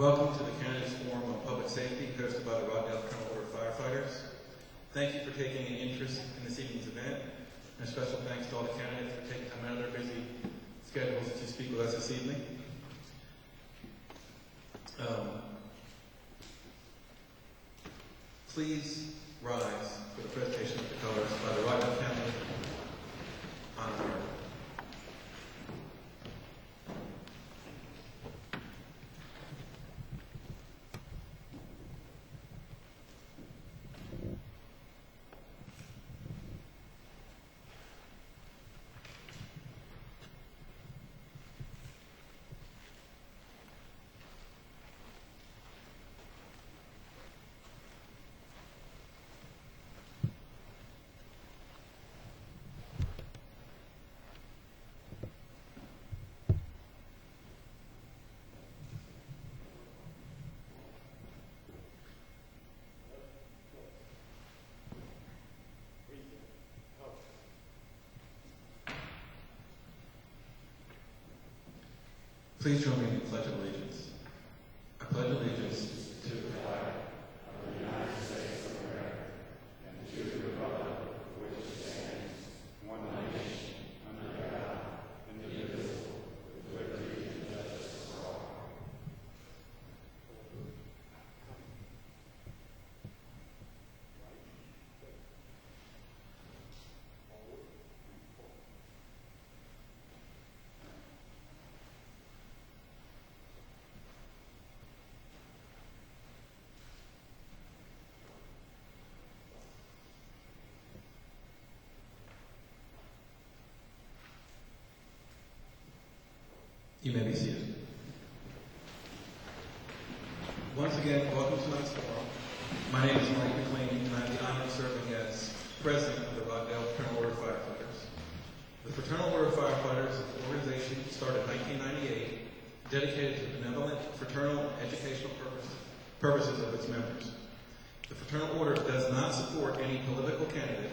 Welcome to the Candidates Forum on Public Safety, hosted by the Rockdale Fraternal Firefighters. Thank you for taking an interest in this evening's event, and a special thanks to all the candidates for taking time out of their busy schedules to speak with us this evening. Please rise for the presentation of the colors by the Rockdale County Honor Guard. Please join me in the Pledge of Allegiance. I pledge allegiance to the flag of the United States of America and to the republic for which it stands, one nation, under God, indivisible, with liberty and justice for all. You may be seated. Once again, welcome to tonight's forum. My name is Mike McLean, and I have the honor of serving as president of the Rockdale Fraternal Order of Firefighters. The Fraternal Order of Firefighters is an organization started in 1998, dedicated to the benevolent, fraternal, and educational purposes of its members. The Fraternal Order does not support any political candidate.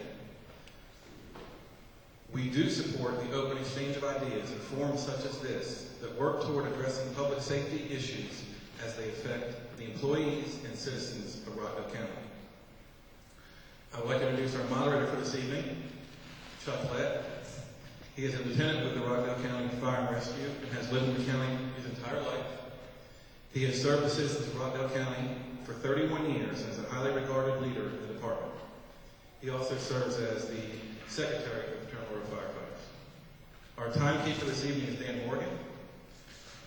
We do support the open exchange of ideas in forums such as this that work toward addressing public safety issues as they affect the employees and citizens of Rockdale County. I would like to introduce our moderator for this evening, Chuck Lett. He is a lieutenant with the Rockdale County Fire and Rescue and has lived in the county his entire life. He has served the citizens of Rockdale County for 31 years as a highly regarded leader in the department. He also serves as the secretary of the Fraternal Order of Firefighters. Our timekeeper this evening is Dan Morgan.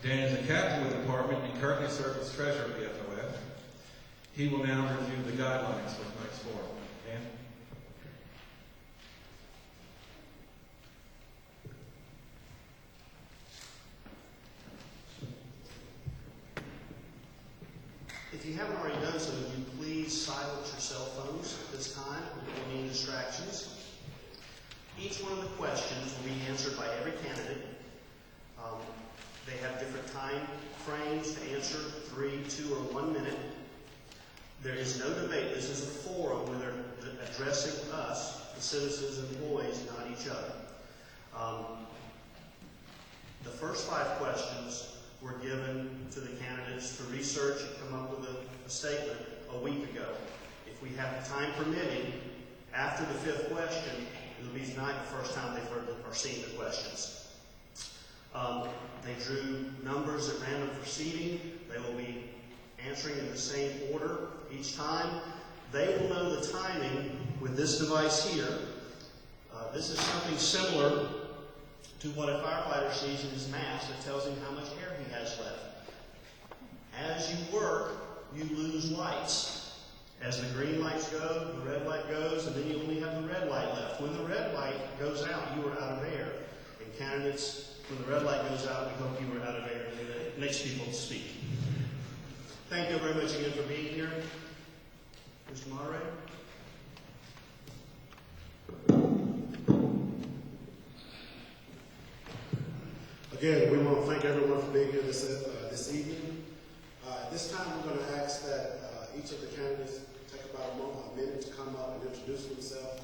Dan is a captain with the department and currently serves as treasurer of the FOF. He will now review the guidelines for tonight's forum. Dan? If you haven't already done so, would you please silence your cell phones at this time or any distractions? Each one of the questions will be answered by every candidate. They have different time frames to answer, 3, 2, or 1 minute. There is no debate. This is a forum where they're addressing us, the citizens and employees, not each other. The first 5 questions were given to the candidates to research and come up with a statement a week ago. If we have time permitting, after the 5th question, it'll be tonight the first time they've heard or seen the questions. They drew numbers at random for seating. They will be answering in the same order each time. They will know the timing with this device here. This is something similar to what a firefighter sees in his mask that tells him how much air he has left. As you work, you lose lights. As the green lights go, the red light goes, and then you only have the red light left. When the red light goes out, you are out of air. And candidates, when the red light goes out, we hope you are out of air, and it makes people speak. Thank you very much again for being here. Mr. Moderator. Again, we want to thank everyone for being here this evening. At this time, we're going to ask that each of the candidates take about a minute to come up and introduce themselves.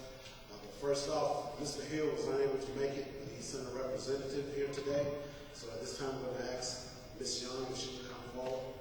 But first off, Mr. Hill was unable to make it. He sent a representative here today. So at this time, we're going to ask Ms. Young if she would come forward.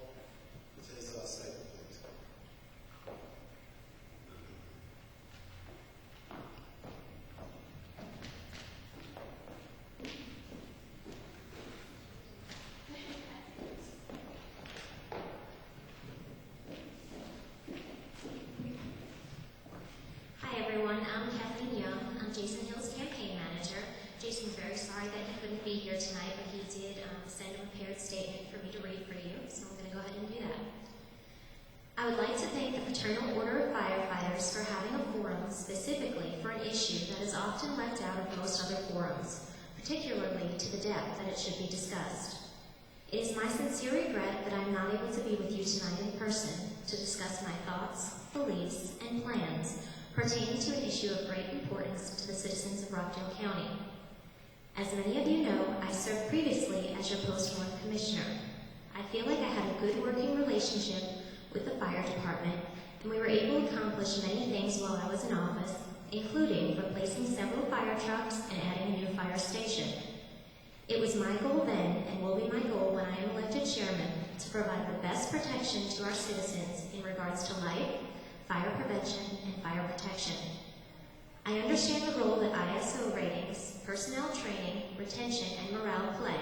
Jason Hill's campaign manager. Jason's very sorry that he couldn't be here tonight, but he did send a prepared statement for me to read for you, so I'm going to go ahead and do that. I would like to thank the Fraternal Order of Firefighters for having a forum specifically for an issue that is often left out of most other forums, particularly to the depth that it should be discussed. It is my sincere regret that I am not able to be with you tonight in person to discuss my thoughts, beliefs, and plans pertaining to an issue of great importance to the citizens of Rockdale County. As many of you know, I served previously as your Post 1 Commissioner. I feel like I had a good working relationship with the fire department, and we were able to accomplish many things while I was in office, including replacing several fire trucks and adding a new fire station. It was my goal then, and will be my goal when I am elected chairman, to provide the best protection to our citizens in regards to life, fire prevention, and fire protection. I understand the role that ISO ratings, personnel training, retention, and morale play,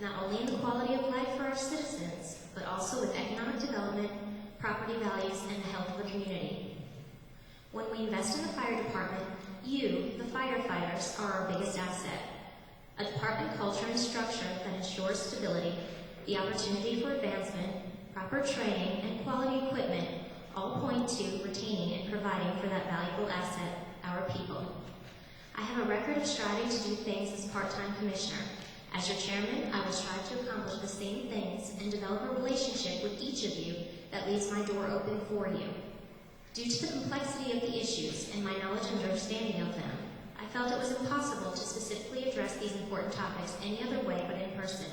not only in the quality of life for our citizens, but also with economic development, property values, and the health of the community. When we invest in the fire department, you, the firefighters, are our biggest asset. A department culture and structure that ensures stability, the opportunity for advancement, proper training, and quality equipment all point to retaining and providing for that valuable asset, our people. I have a record of striving to do things as part-time commissioner. As your chairman, I will strive to accomplish the same things and develop a relationship with each of you that leaves my door open for you. Due to the complexity of the issues and my knowledge and understanding of them, I felt it was impossible to specifically address these important topics any other way but in person.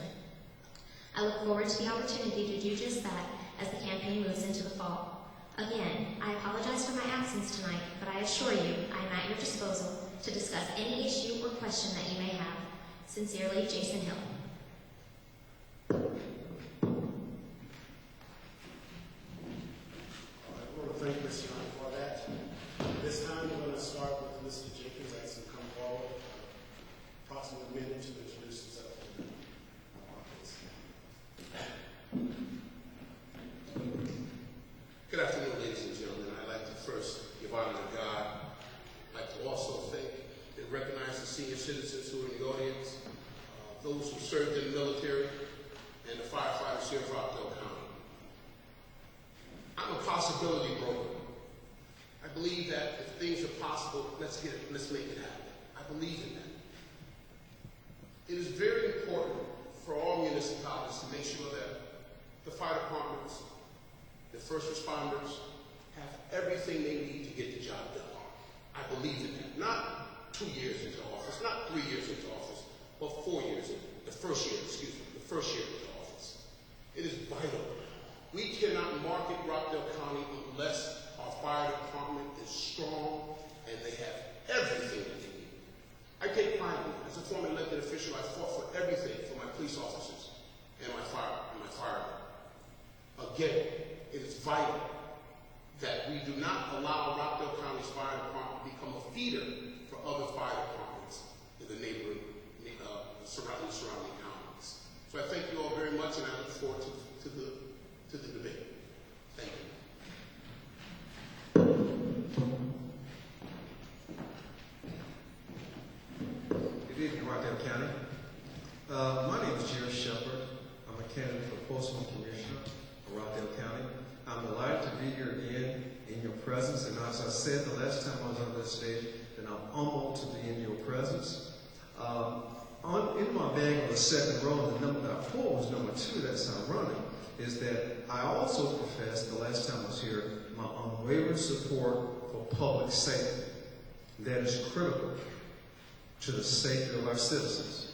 I look forward to the opportunity to do just that as the campaign moves into the fall. Again, I apologize for my absence tonight, but I assure you I am at your disposal to discuss any issue or question that you may have. Sincerely, Jason Hill. I want to thank Ms. Young for that. This time we're going to start with Mr. Jenkins. Ask him to come forward. Approximately a minute to introduce himself. Good afternoon, ladies and gentlemen. I'd like to first give honor to God. I'd like to also thank and recognize the senior citizens who are in the audience, those who served in the military, and the firefighters here of Rockdale County. I'm a possibility broker. I believe that if things are possible, let's make it happen. I believe in that. It is very important for all municipalities to make sure that the fire departments, the first responders, have everything they need to get the job done. I believe in that. Not 2 years into office, not 3 years into office, but 4 years into the first year into office. It is vital. We cannot market Rockdale County unless our fire department is strong and they have everything that they need. I take pride in it. As a former elected official, I fought for everything for my police officers and my firemen. Again, it is vital that we do not allow Rockdale County's fire department to become a feeder for other fire departments in the neighboring, surrounding counties. So I thank you all very much, and I look forward to the debate. Thank you. Good evening, Rockdale County. My name is Jerry Shepard. I'm a candidate for Post 1 Commissioner of Rockdale County. I'm delighted to be here again in your presence, and as I said the last time I was on this stage, that I'm humbled to be in your presence. In my bag on the second row, the number that I pulled was number 2, that's ironic, is that I also professed the last time I was here my unwavering support for public safety. That is critical to the safety of our citizens.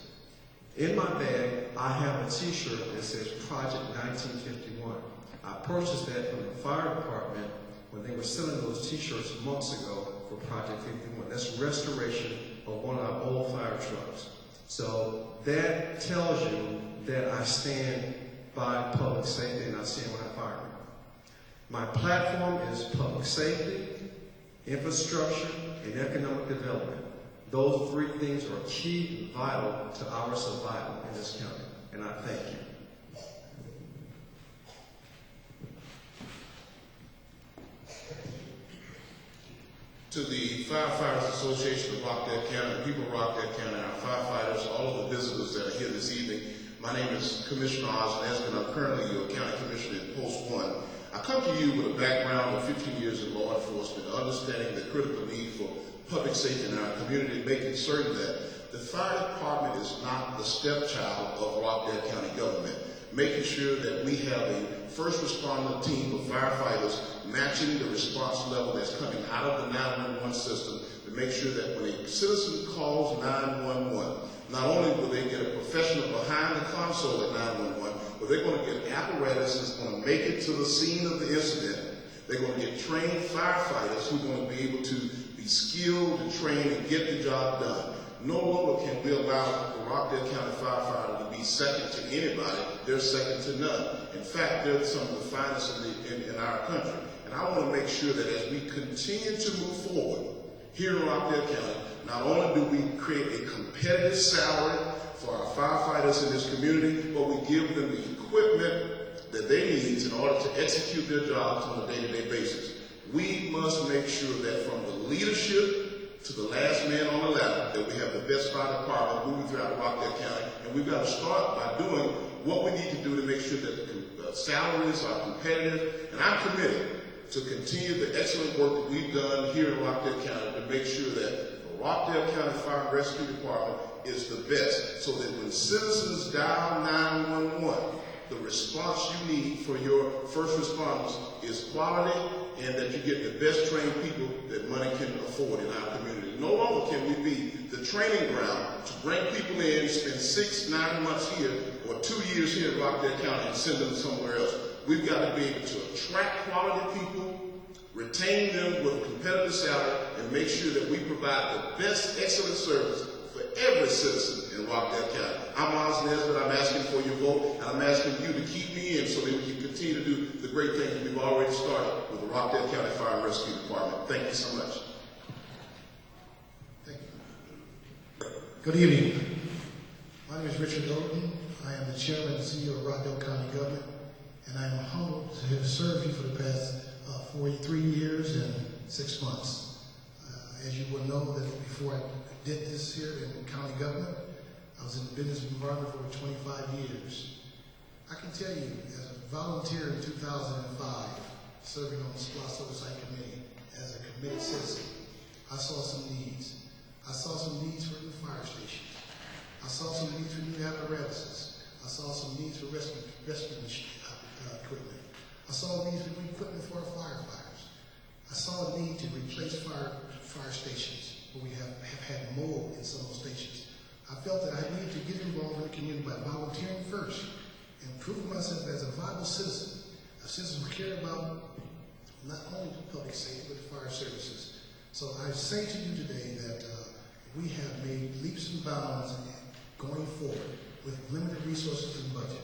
In my bag, I have a t-shirt that says Project 1951. I purchased that from the fire department when they were selling those t-shirts months ago for Project 51. That's restoration of one of our old fire trucks. So that tells you that I stand by public safety and I stand with our firemen. My platform is public safety, infrastructure, and economic development. Those 3 things are key and vital to our survival in this county, and I thank you. to the Firefighters Association of Rockdale County, the people of Rockdale County, our firefighters, all of the visitors that are here this evening. My name is Commissioner Osneskin. I'm currently your county commissioner in Post 1. I come to you with a background of 15 years in law enforcement, understanding the critical need for public safety in our community, making certain that the fire department is not the stepchild of Rockdale County government, making sure that we have a first responder team of firefighters matching the response level that's coming out of the 911 system to make sure that when a citizen calls 911, not only will they get a professional behind the console at 911, but they're going to get apparatus that's going to make it to the scene of the incident. They're going to get trained firefighters who are going to be able to be skilled and trained and get the job done. No longer can we allow the Rockdale County firefighter to be second to anybody. They're second to none. In fact, they're some of the finest in our country. And I want to make sure that as we continue to move forward here in Rockdale County, not only do we create a competitive salary for our firefighters in this community, but we give them the equipment that they need in order to execute their jobs on a day-to-day basis. We must make sure that from the leadership to the last man on the ladder, that we have the best fire department moving throughout Rockdale County. And we've got to start by doing what we need to do to make sure that the salaries are competitive. And I'm committed to continue the excellent work that we've done here in Rockdale County to make sure that the Rockdale County Fire and Rescue Department is the best, so that when citizens dial 911, the response you need for your first responders is quality, and that you get the best trained people that money can afford in our community. No longer can we be the training ground to bring people in, spend 6-9 months here, or 2 years here in Rockdale County and send them somewhere else. We've got to be able to attract quality people, retain them with a competitive salary, and make sure that we provide the best excellent service for every citizen in Rockdale County. I'm Oz Nesbitt. I'm asking for your vote, and I'm asking you to keep me in so that we can continue to do the great things that we've already started with the Rockdale County Fire and Rescue Department. Thank you so much. Thank you. Good evening. My name is Richard Oden. I am the chairman and CEO of Rockdale County Government, and I am humbled to have served you for the past 43 years and 6 months. As you will know, that before I did this here in county government, I was in the business environment for over 25 years. I can tell you, as a volunteer in 2005, serving on the SPLOST Oversight Committee, as a committed citizen, I saw some needs. I saw some needs for new fire stations. I saw some needs for new apparatuses. I saw some needs for rescue equipment. I saw needs for new equipment for our firefighters. I saw a need to replace fire stations where we have had mold in some of those stations. I felt that I needed to get involved in the community by volunteering first and prove myself as a viable citizen, a citizen who cared about not only public safety but fire services. So I say to you today that we have made leaps and bounds going forward with limited resources and budget.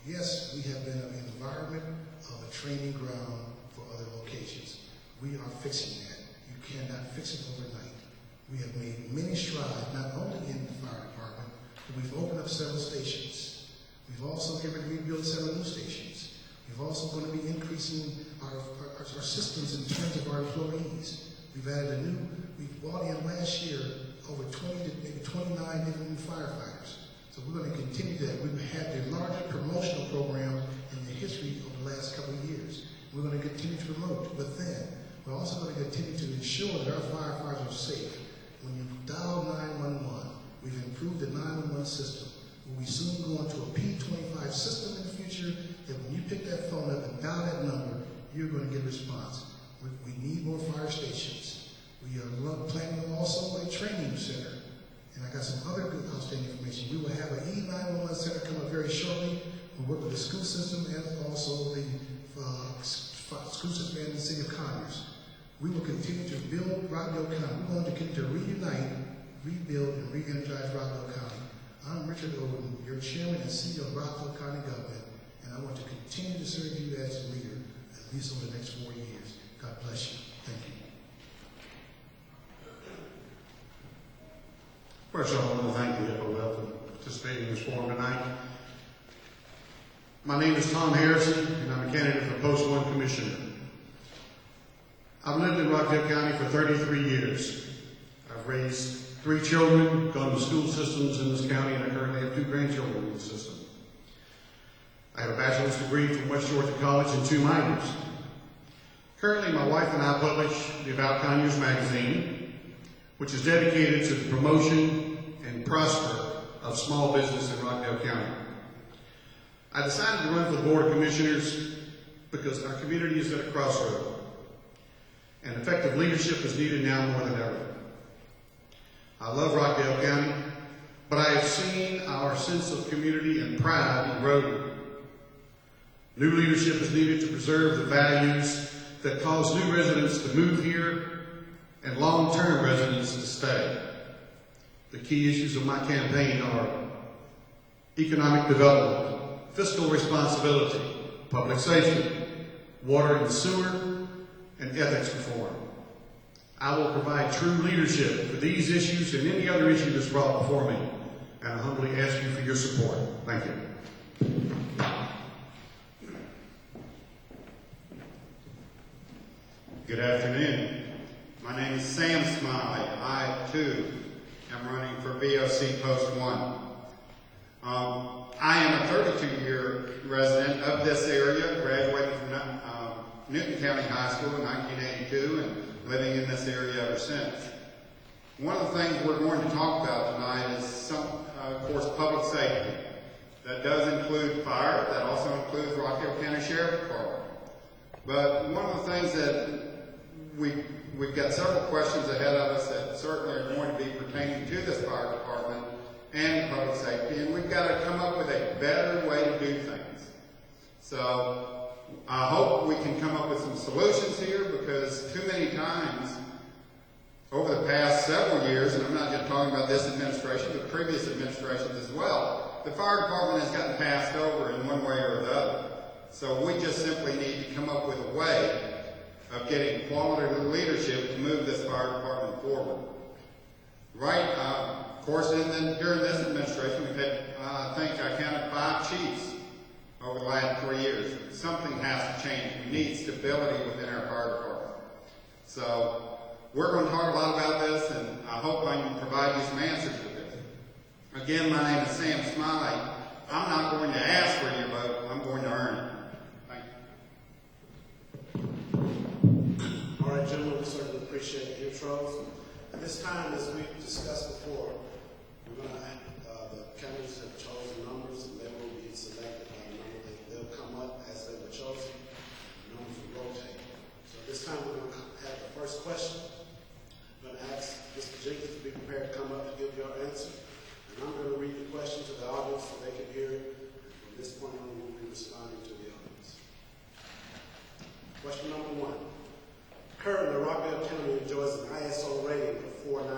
Yes, we have been an environment of a training ground for other locations. We are fixing that. You cannot fix it overnight. We have made many strides, not only in the fire department, but we've opened up several stations. We've also given rebuild several new stations. We've also going to be increasing our systems in terms of our employees. We've brought in last year over 20 to maybe 29 different new firefighters. So we're going to continue that. We've had the largest promotional program in the history of the last couple of years. We're going to continue to promote, but then we're also going to continue to ensure that our firefighters are safe. When you dial 911, we've improved the 911 system. We'll be soon going to a P25 system in the future that when you pick that phone up and dial that number, you're going to get a response. We need more fire stations. We are planning also a training center. And I got some other good outstanding information. We will have an E911 center come up very shortly. We'll work with the school system and also the school system and the city of Conyers. We will continue to build Rockdale County. We want to continue to reunite, rebuild, and re-energize Rockdale County. I'm Richard Oden, your chairman and CEO of Rockdale County Government, and I want to continue to serve you as a leader, at least over the next 4 years. God bless you. Thank you. First of all, I want to thank you everyone for participating in this forum tonight. My name is Tom Harrison, and I'm a candidate for Post 1 Commissioner. I've lived in Rockdale County for 33 years. I've raised 3 children, gone to school systems in this county, and I currently have 2 grandchildren in the system. I have a bachelor's degree from West Georgia College and 2 minors. Currently, my wife and I publish the About Conyers magazine, which is dedicated to the promotion and prosper of small business in Rockdale County. I decided to run for the Board of Commissioners because our community is at a crossroad, and effective leadership is needed now more than ever. I love Rockdale County, but I have seen our sense of community and pride erode. New leadership is needed to preserve the values that cause new residents to move here and long-term residents to stay. The key issues of my campaign are economic development, fiscal responsibility, public safety, water and sewer, and ethics reform. I will provide true leadership for these issues and any other issue that's brought before me, and I humbly ask you for your support. Thank you. Good afternoon. My name is Sam Smiley. I, too, am running for BOC Post 1. I am a 32-year resident of this area, graduating from Newton County High School in 1982 and living in this area ever since. One of the things we're going to talk about tonight is, of course, public safety. That does include fire. That also includes Rockdale County Sheriff Department. But one of the things that we've got several questions ahead of us that certainly are going to be pertaining to this fire department and public safety, and we've got to come up with a better way to do things. So I hope we can come up with some solutions here, because too many times over the past several years, and I'm not just talking about this administration, but previous administrations as well, the fire department has gotten passed over in one way or the other. So we just simply need to come up with a way of getting quality leadership to move this fire department forward. Right, of course, during this administration, we've had, I think I counted 5 chiefs over the last 3 years. Something has to change. We need stability within our fire department. So we're going to talk a lot about this, and I hope I can provide you some answers to this. Again, my name is Sam Smiley. I'm not going to ask for your vote. I'm going to earn it. All right, gentlemen, we certainly appreciate the intros. At this time, as we discussed before, we're going to, the candidates have chosen numbers, and they will be selected by the number they'll come up as they were chosen. The numbers will rotate. So at this time, we're going to have the first question. I'm going to ask Mr. Jenkins to be prepared to come up to give your answer. And I'm going to read the question to the audience so they can hear it. From this point on, we'll be responding to the audience. Question number 1. Currently, Rockdale County enjoys an ISO rating of 4.9.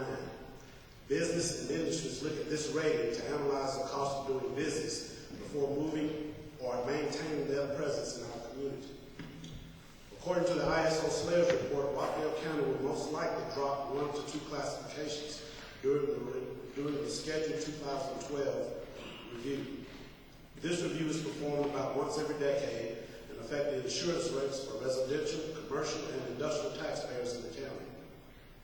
Business and industries look at this rating to analyze the cost of doing business before moving or maintaining their presence in our community. According to the ISO Slayers report, Rockdale County will most likely drop 1 to 2 classifications during the scheduled 2012 review. This review is performed about once every decade and affect the insurance rates for residential, commercial, and industrial taxpayers in the county.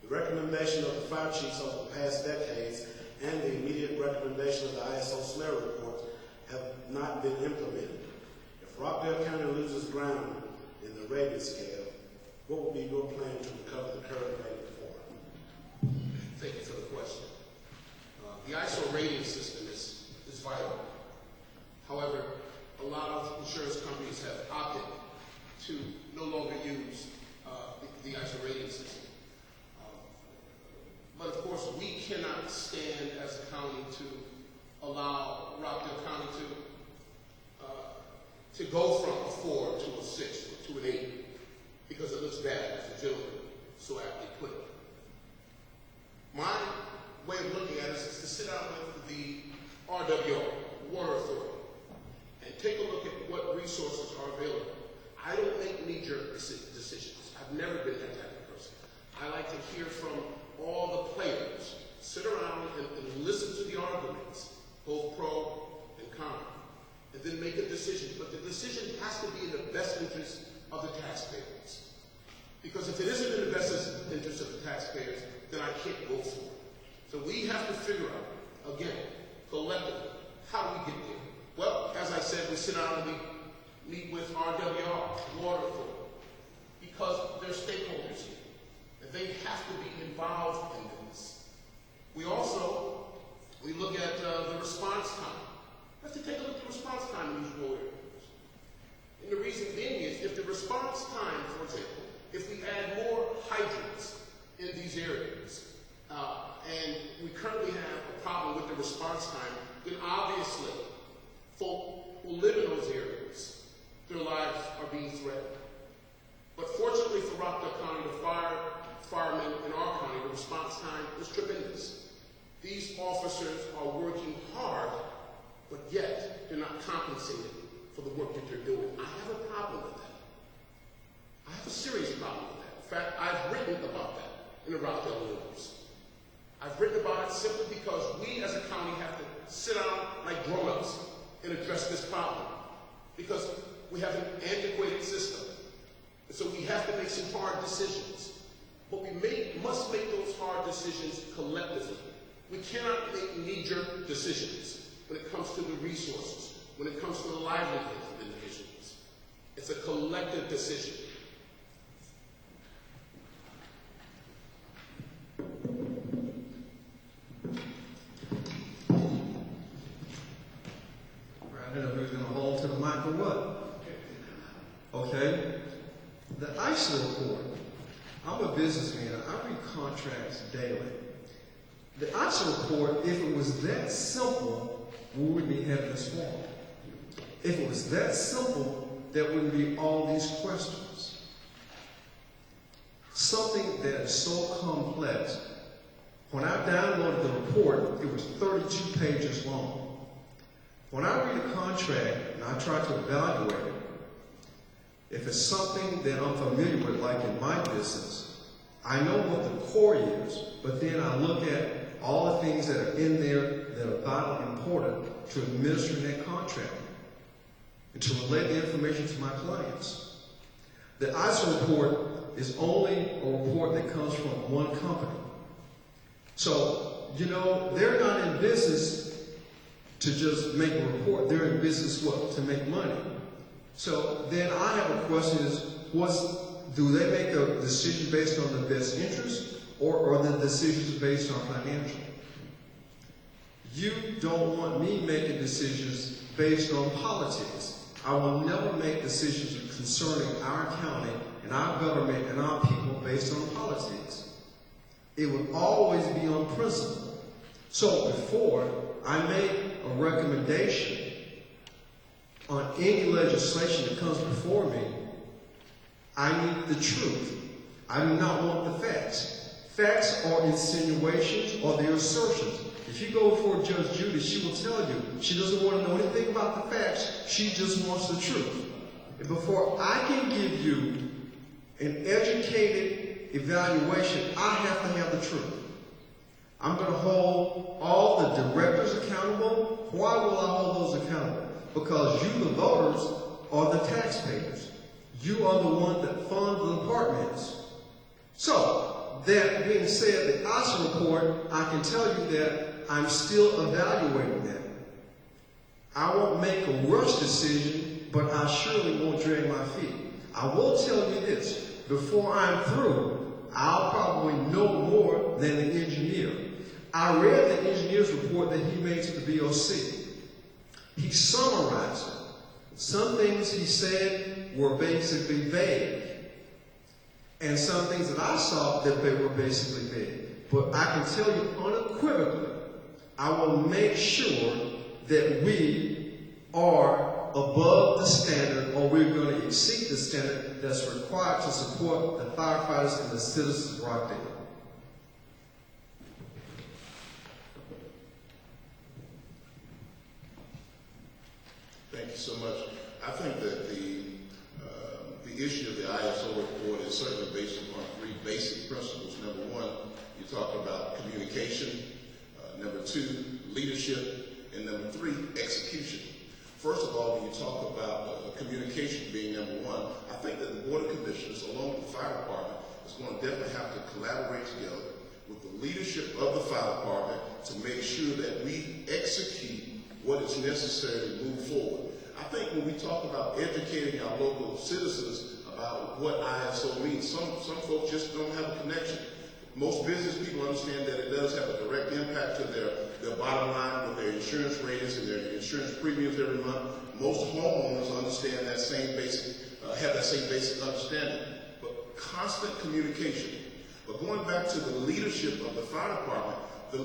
The recommendation of the fire chiefs over the past decades and the immediate recommendation of the ISO Slayer report have not been implemented. If Rockdale County loses ground in the rating scale, what would be your plan to recover the current rating for? Thank you for the question. The ISO rating system is vital. However, a lot of insurance companies have opted to no longer use the ISO rating system. But of course, we cannot stand as a county to allow Rockdale County to go from a 4 to a 6 or to an 8 because it looks bad, as the gentleman so aptly put it. My way of looking at it is to sit down with the RWO, Water Authority, and take a look at what resources are available. I don't make knee-jerk decisions. I've never been that type of person. I like to hear from all the players, sit around and listen to the arguments, both pro and con, and then make a decision. But the decision has to be in the best interest of the taxpayers. Because if it isn't in the best interest of the taxpayers, then I can't vote for it. So we have to figure out, again, collectively, how do we get there? Well, as I said, we sit down and we meet with RWR, Water Authority, because they're stakeholders here, and they have to be involved in this. We look at the response time. We have to take a look at the response time in these rural areas. And the reason being is, if the response time, for example, if we add more hydrants in these areas, and we currently have a problem with the response time, then obviously folk who live in those areas, their lives are being threatened. But fortunately for Rockdale County, the firemen in our county, the response time is tremendous. These officers are working hard, but yet they're not compensated for the work that they're doing. I have a problem with that. I have a serious problem with that. In fact, I've written about that in the Rockdale News. I've written about it simply because we as a county have to sit down like grown-ups and address this problem. Because we have an antiquated system. And so we have to make some hard decisions. But we must make those hard decisions collectively. We cannot make knee-jerk decisions when it comes to the resources, when it comes to the livelihoods of individuals. It's a collective decision. I don't know who's going to hold to the mic or what. Okay? The ISO report. I'm a businessman. I read contracts daily. The ISO report, if it was that simple, we wouldn't be having this forum. If it was that simple, there wouldn't be all these questions. Something that is so complex. When I downloaded the report, it was 32 pages long. When I read a contract and I try to evaluate it, if it's something that I'm familiar with, like in my business, I know what the core is, but then I look at all the things that are in there that are vitally important to administering that contract and to relay the information to my clients. The ISO report is only a report that comes from one company. So, they're not in business to just make a report. They're in business, what? To make money. So then I have a question is, do they make a decision based on the best interest, or are the decisions based on financial? You don't want me making decisions based on politics. I will never make decisions concerning our county and our government and our people based on politics. It would always be on principle. So before I make a recommendation on any legislation that comes before me, I need the truth. I do not want the facts. Facts are insinuations or they're assertions. If you go before Judge Judy, she will tell you she doesn't want to know anything about the facts. She just wants the truth. And before I can give you an educated evaluation, I have to have the truth. I'm going to hold all the directors accountable. Why will I hold those accountable? Because you, the voters, are the taxpayers. You are the one that fund the departments. So, that being said, the ISO report, I can tell you that I'm still evaluating that. I won't make a rush decision, but I surely won't drag my feet. I will tell you this. Before I'm through, I'll probably know more than the engineer. I read the engineer's report that he made to the BOC. He summarized it. Some things he said were basically vague. And some things that I saw that they were basically vague. But I can tell you unequivocally, I will make sure that we are above the standard, or we're going to exceed the standard that's required to support the firefighters and the citizens of Rockdale. Thank you so much. I think that the issue of the ISO report is certainly based upon three basic principles. Number one, you talk about communication. Number two, leadership. And number three, execution. First of all, when you talk about communication being number one, I think that the Board of Commissioners, along with the fire department, is going to definitely have to collaborate together with the leadership of the fire department to make sure that we execute what is necessary to move forward. I think when we talk about educating our local citizens about what ISO means, some folks just don't have a connection. Most business people understand that it does have a direct impact to their bottom line with their insurance ratings and their insurance premiums every month. Most homeowners understand that same basic, have that same basic understanding. But constant communication. But going back to the leadership of the fire department,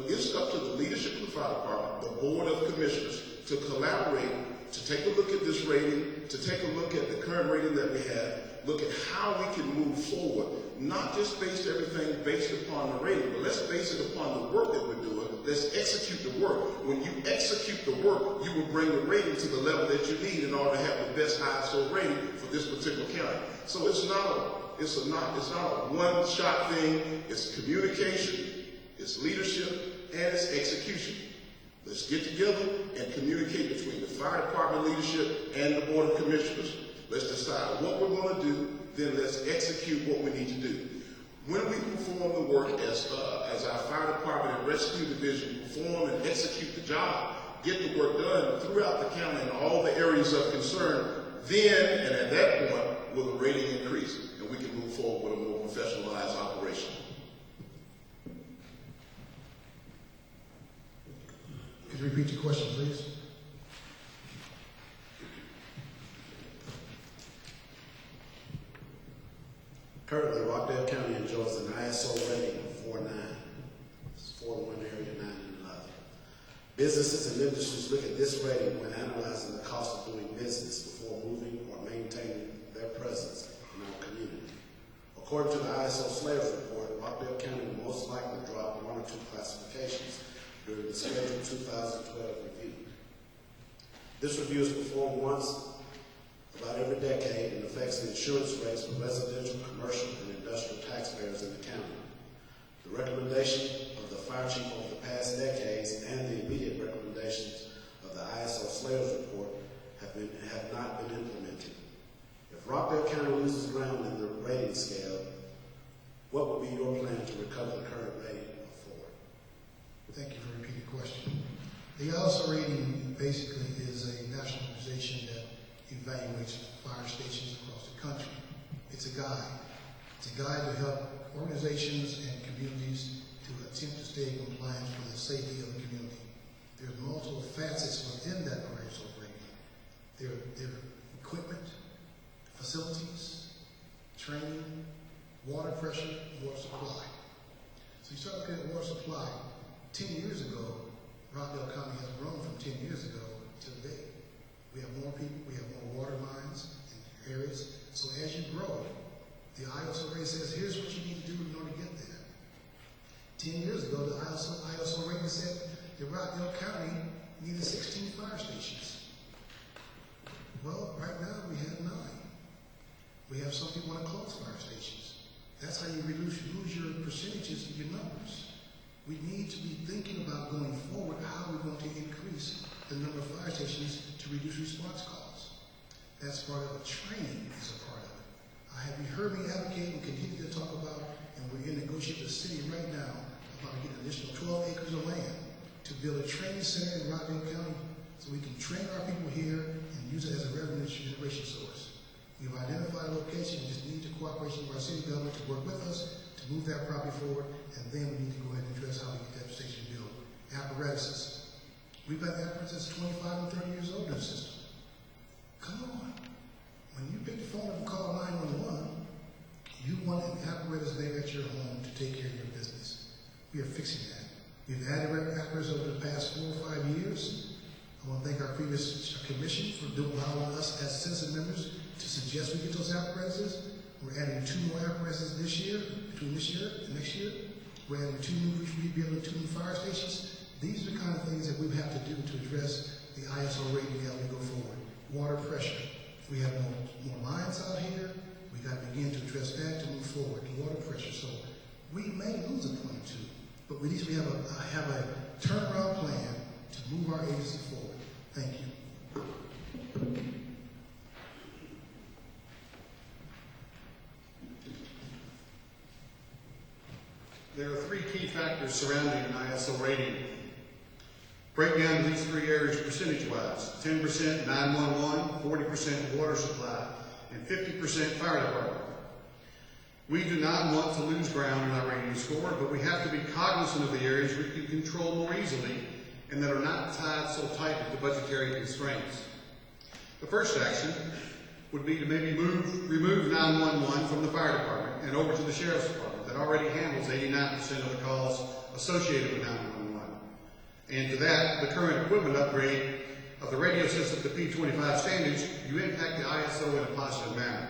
it's up to the leadership of the fire department, the Board of Commissioners, to collaborate, to take a look at this rating, to take a look at the current rating that we have, look at how we can move forward, not just base everything based upon the rating, but let's base it upon the work that we're doing. Let's execute the work. When you execute the work, you will bring the rating to the level that you need in order to have the best ISO rating for this particular county. So it's not a one-shot thing. It's communication, it's leadership, and it's execution. Let's get together and communicate between the fire department leadership and the Board of Commissioners. Let's decide what we're going to do, then let's execute what we need to do. When we perform the work as our fire department and rescue division perform and execute the job, get the work done throughout the county in all the areas of concern, then, and at that point, will the rating increase and we can move forward with a more professionalized operation. Could you repeat your question, please? Currently, Rockdale County enjoys an ISO rating of 4.9. It's 4 in one area, 9 in another. Businesses and industries look at this rating when analyzing the cost of doing business before moving or maintaining their presence in our community. According to the ISO Slayers report, Rockdale County will most likely drop 1 or 2 classifications during the scheduled 2012 review. This review is performed once about every decade and affects the insurance rates for residential, commercial, and industrial taxpayers in the county. The recommendation of the fire chief over the past decades and the immediate recommendations of the ISO Slayers report have not been implemented. If Rockdale County loses ground in the rating scale, what would be your plan to recover the current rating of 4? Thank you for repeating the question. The ISO rating basically is a national organization that evaluates fire stations across the country. It's a guide. It's a guide to help organizations and communities to attempt to stay in compliance for the safety of the community. There are multiple facets within that ISO rating. There are equipment, facilities, training, water pressure, water supply. So you start looking at water supply. 10 years ago, Rockdale County has grown from 10 years ago to today. We have more people, we have more water lines in areas. So as you grow, the ISO rating says, here's what you need to do in order to get there. 10 years ago, the ISO rating said that Rockdale County needed 16 fire stations. Well, right now we have 9. We have some people want to close fire stations. That's how you lose your percentages of your numbers. We need to be thinking about going forward how we're going to increase the number of fire stations to reduce response calls. That's part of it. Training is a part of it. Have you heard me advocate and continue to talk about, and we're in negotiation with the city right now about getting an additional 12 acres of land to build a training center in Rockdale County so we can train our people here and use it as a revenue generation source. We've identified a location, we just need the cooperation of our city government to work with us to move that property forward, and then we need to go ahead and address how we get that station built. Apparatuses. We've got apparatuses 25 and 30 years old in the system. Come on. When you pick the phone up and call 911, you want an apparatus there at your home to take care of your business. We are fixing that. We've added apparatus over the past 4 or 5 years. I want to thank our previous commission for allowing us as citizen members to suggest we get those apparatuses. We're adding 2 more apparatuses this year, between this year and next year. We're adding 2 new, rebuilding 2 new fire stations. These are the kind of things that we have to do to address the ISO rating as we go forward. Water pressure. We have more lines out here. We got to begin to address that to move forward. Water pressure. So we may lose a point or 2, but we need to have a turnaround plan to move our agency forward. Thank you. surrounding an ISO rating. Break down these three areas percentage-wise: 10% 911, 40% water supply, and 50% fire department. We do not want to lose ground in our rating score, but we have to be cognizant of the areas we can control more easily and that are not tied so tightly to budgetary constraints. The first action would be to maybe remove 911 from the fire department and over to the sheriff's department that already handles 89% of the calls associated with 911. And to that, the current equipment upgrade of the radio system to P25 standards, you impact the ISO in a positive manner.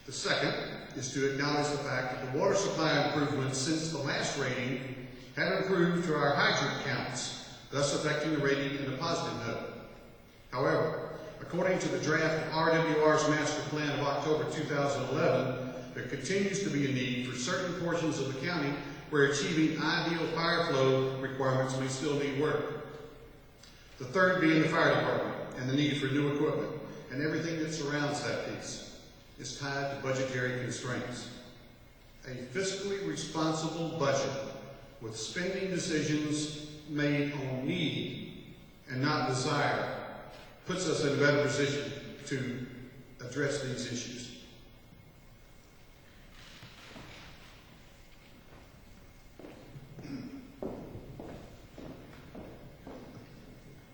The second is to acknowledge the fact that the water supply improvements since the last rating have improved to our hydrant counts, thus affecting the rating in a positive note. However, according to the draft RWR's master plan of October 2011, there continues to be a need for certain portions of the county where achieving ideal fire flow requirements may still need work. The third being the fire department and the need for new equipment, and everything that surrounds that piece is tied to budgetary constraints. A fiscally responsible budget with spending decisions made on need and not desire puts us in a better position to address these issues.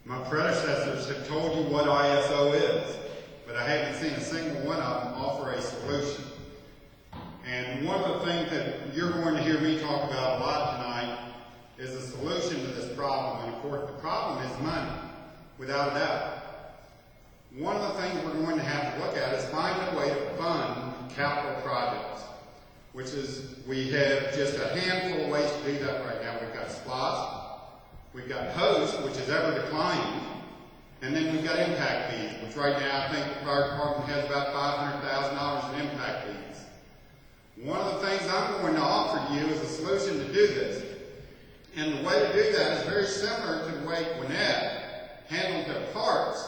My predecessors have told you what ISO is, but I haven't seen a single one of them offer a solution. And one of the things that you're going to hear me talk about a lot tonight is a solution to this problem. And of course, the problem is money, without a doubt. One of the things we're going to have to look at is find a way to fund capital projects, which is, we have just a handful of ways to do that right now. We've got SPLOST, we've got HOST, which is ever declining, and then we've got impact fees, which right now I think the fire department has about $500,000 in impact fees. One of the things I'm going to offer you is a solution to do this. And the way to do that is very similar to the way Gwinnett handled their parks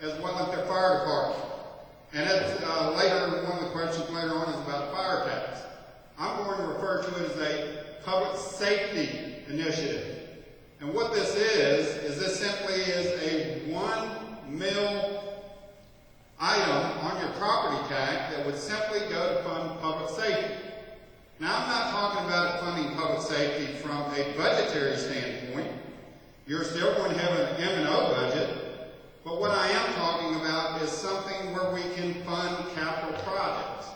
as well as their fire department. And later, one of the questions later on is about fire tax. I'm going to refer to it as a public safety initiative. And what this is this simply is a $1 mil item on your property tax that would simply go to fund public safety. Now, I'm not talking about it funding public safety from a budgetary standpoint. You're still going to have an M&O budget. But what I am talking about is something where we can fund capital projects.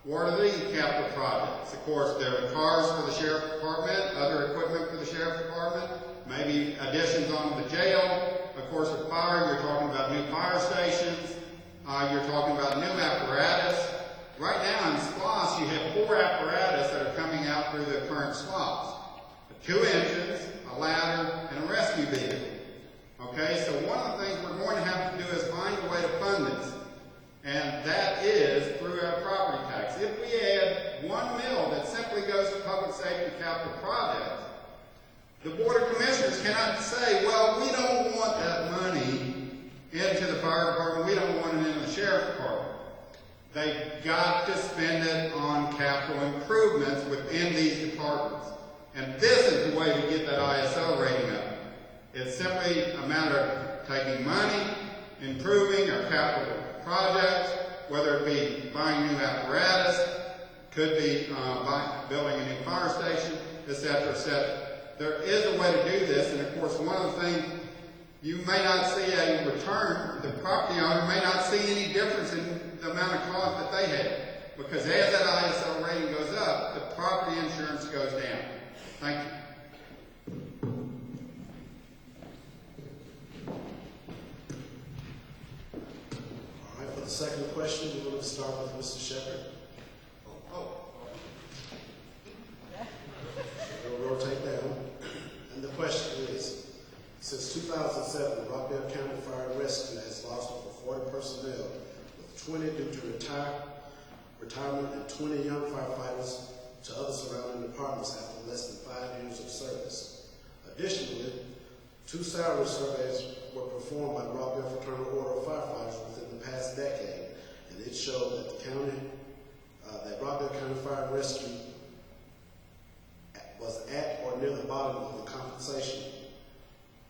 What are these capital projects? Of course, there are cars for the sheriff's department, other equipment for the sheriff's department, maybe additions on the jail. Of course, with fire, you're talking about new fire stations. You're talking about new apparatus. Right now in SPLOST, you have 4 apparatus that are coming out through the current slots. 2 engines, a ladder, and a rescue vehicle. Okay, so one of the things we're going to have to do is find a way to fund this. And that is through our property tax. If we add $1 mil that simply goes to public safety capital projects, the Board of Commissioners cannot say, well, we don't want that money into the fire department, we don't want it in the sheriff's department. They've got to spend it on capital improvements within these departments. And this is the way to get that ISO rating up. It's simply a matter of taking money, improving our capital projects, whether it be buying new apparatus, could be building a new fire station, etc., etc. There is a way to do this, and of course, one of the things, you may not see a return, the property owner may not see any difference in the amount of cost that they have, because as that ISO rating goes up, the property insurance goes down. Thank you. All right, for the second question, we're going to start with Mr. Shepherd. We'll rotate down. And the question is, since 2007, the Rockdale County Fire and Rescue has lost over 40 personnel, with 20 due to retirement and 20 young firefighters to other surrounding departments after less than 5 years of service. Additionally, 2 salary surveys were performed by the Rockdale Fraternal Order of Firefighters within the past decade, and it showed that that Rockdale County Fire and Rescue was at or near the bottom of the compensation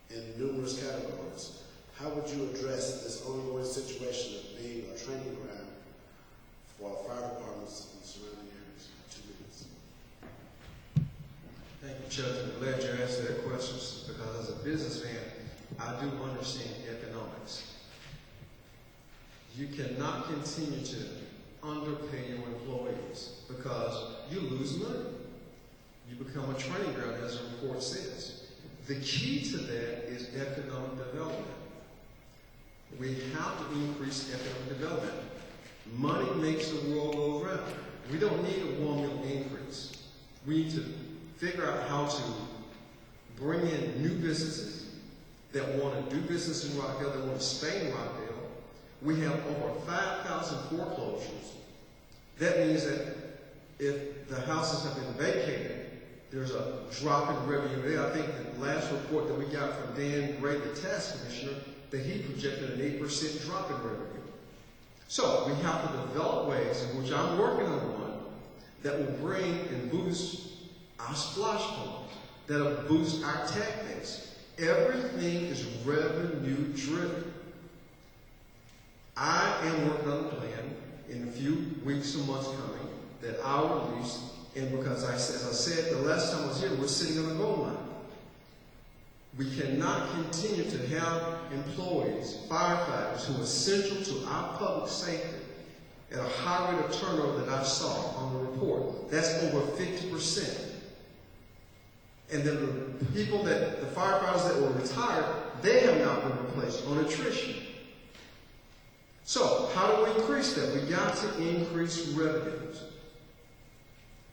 in numerous categories. How would you address this ongoing situation of being a training ground for fire departments in the surrounding areas? 2 minutes. Thank you, Judge. I'm glad you asked that question because as a businessman, I do understand economics. You cannot continue to underpay your employees because you lose money. You become a training ground, as the report says. The key to that is economic development. We have to increase economic development. Money makes the world go round. We don't need a 1 million increase. We need to figure out how to bring in new businesses that want to do business in Rockdale, that want to stay in Rockdale. We have over 5,000 foreclosures. That means that if the houses have been vacated, there's a drop in revenue there. I think the last report that we got from Dan Gray, the tax commissioner, that he projected an 8% drop in revenue. So we have to develop ways, in which I'm working on one, that will bring and boost our splash funds, that will boost our tax base. Everything is revenue driven. I am working on a plan in a few weeks or months coming that I'll release. And because as I said the last time I was here, we're sitting on a gold mine. We cannot continue to have employees, firefighters, who are essential to our public safety at a high rate of turnover that I saw on the report. That's over 50%. And then the people the firefighters that were retired, they have not been replaced on attrition. So how do we increase that? We got to increase revenues.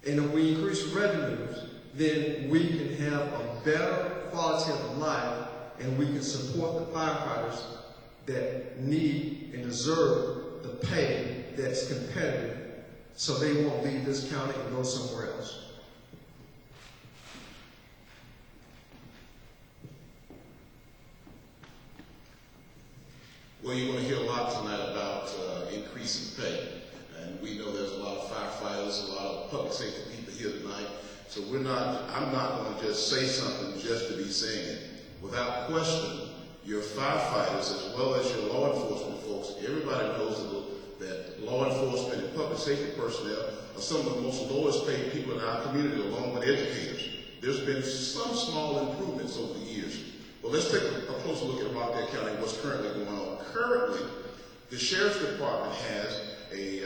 And if we increase revenues, then we can have a better quality of life and we can support the firefighters that need and deserve the pay that's competitive so they won't leave this county and go somewhere else. Well, you're going to hear a lot tonight about increasing pay. And we know there's a lot of firefighters, a lot of public safety people here tonight. So I'm not going to just say something just to be saying it. Without question, your firefighters as well as your law enforcement folks, everybody knows that law enforcement and public safety personnel are some of the most lowest paid people in our community, along with educators. There's been some small improvements over the years. But let's take a closer look at Rockdale County and what's currently going on. Currently, the Sheriff's Department has a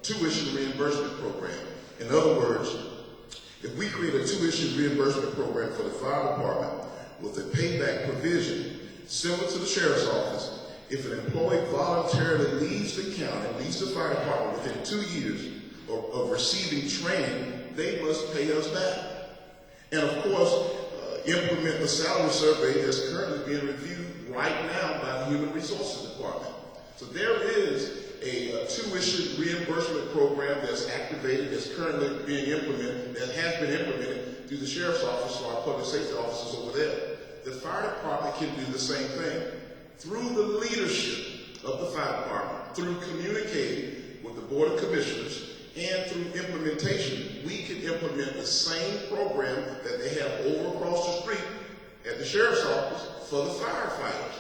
tuition reimbursement program. In other words, if we create a tuition reimbursement program for the fire department with a payback provision similar to the sheriff's office, if an employee voluntarily leaves the county, leaves the fire department within 2 years of receiving training, they must pay us back. And of course, implement the salary survey that's currently being reviewed right now by the Human Resources Department. So there is a tuition reimbursement program that's activated, that's currently being implemented, that has been implemented through the Sheriff's Office or our public safety officers over there. The fire department can do the same thing. Through the leadership of the fire department, through communicating with the Board of Commissioners, and through implementation, we can implement the same program that they have over across the street at the Sheriff's Office for the firefighters.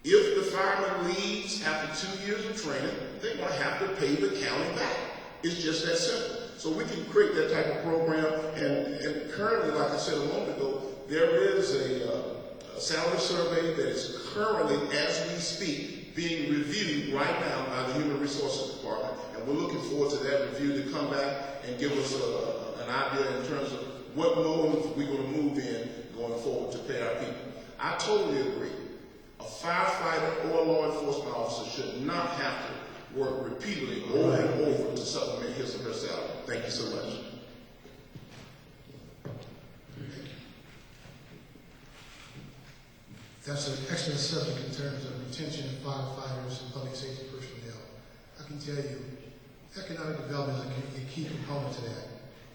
If the fireman leaves after 2 years of training, they're going to have to pay the county back. It's just that simple. So we can create that type of program, and currently, like I said a moment ago, there is a salary survey that is currently, as we speak, being reviewed right now by the Human Resources Department, and we're looking forward to that review to come back and give us an idea in terms of what modes we're going to move in going forward to pay our people. I totally agree. A firefighter or a law enforcement officer should not have to work repeatedly over and over to supplement his or her salary. Thank you so much. That's an excellent subject in terms of retention of firefighters and public safety personnel. I can tell you, economic development is a key component to that.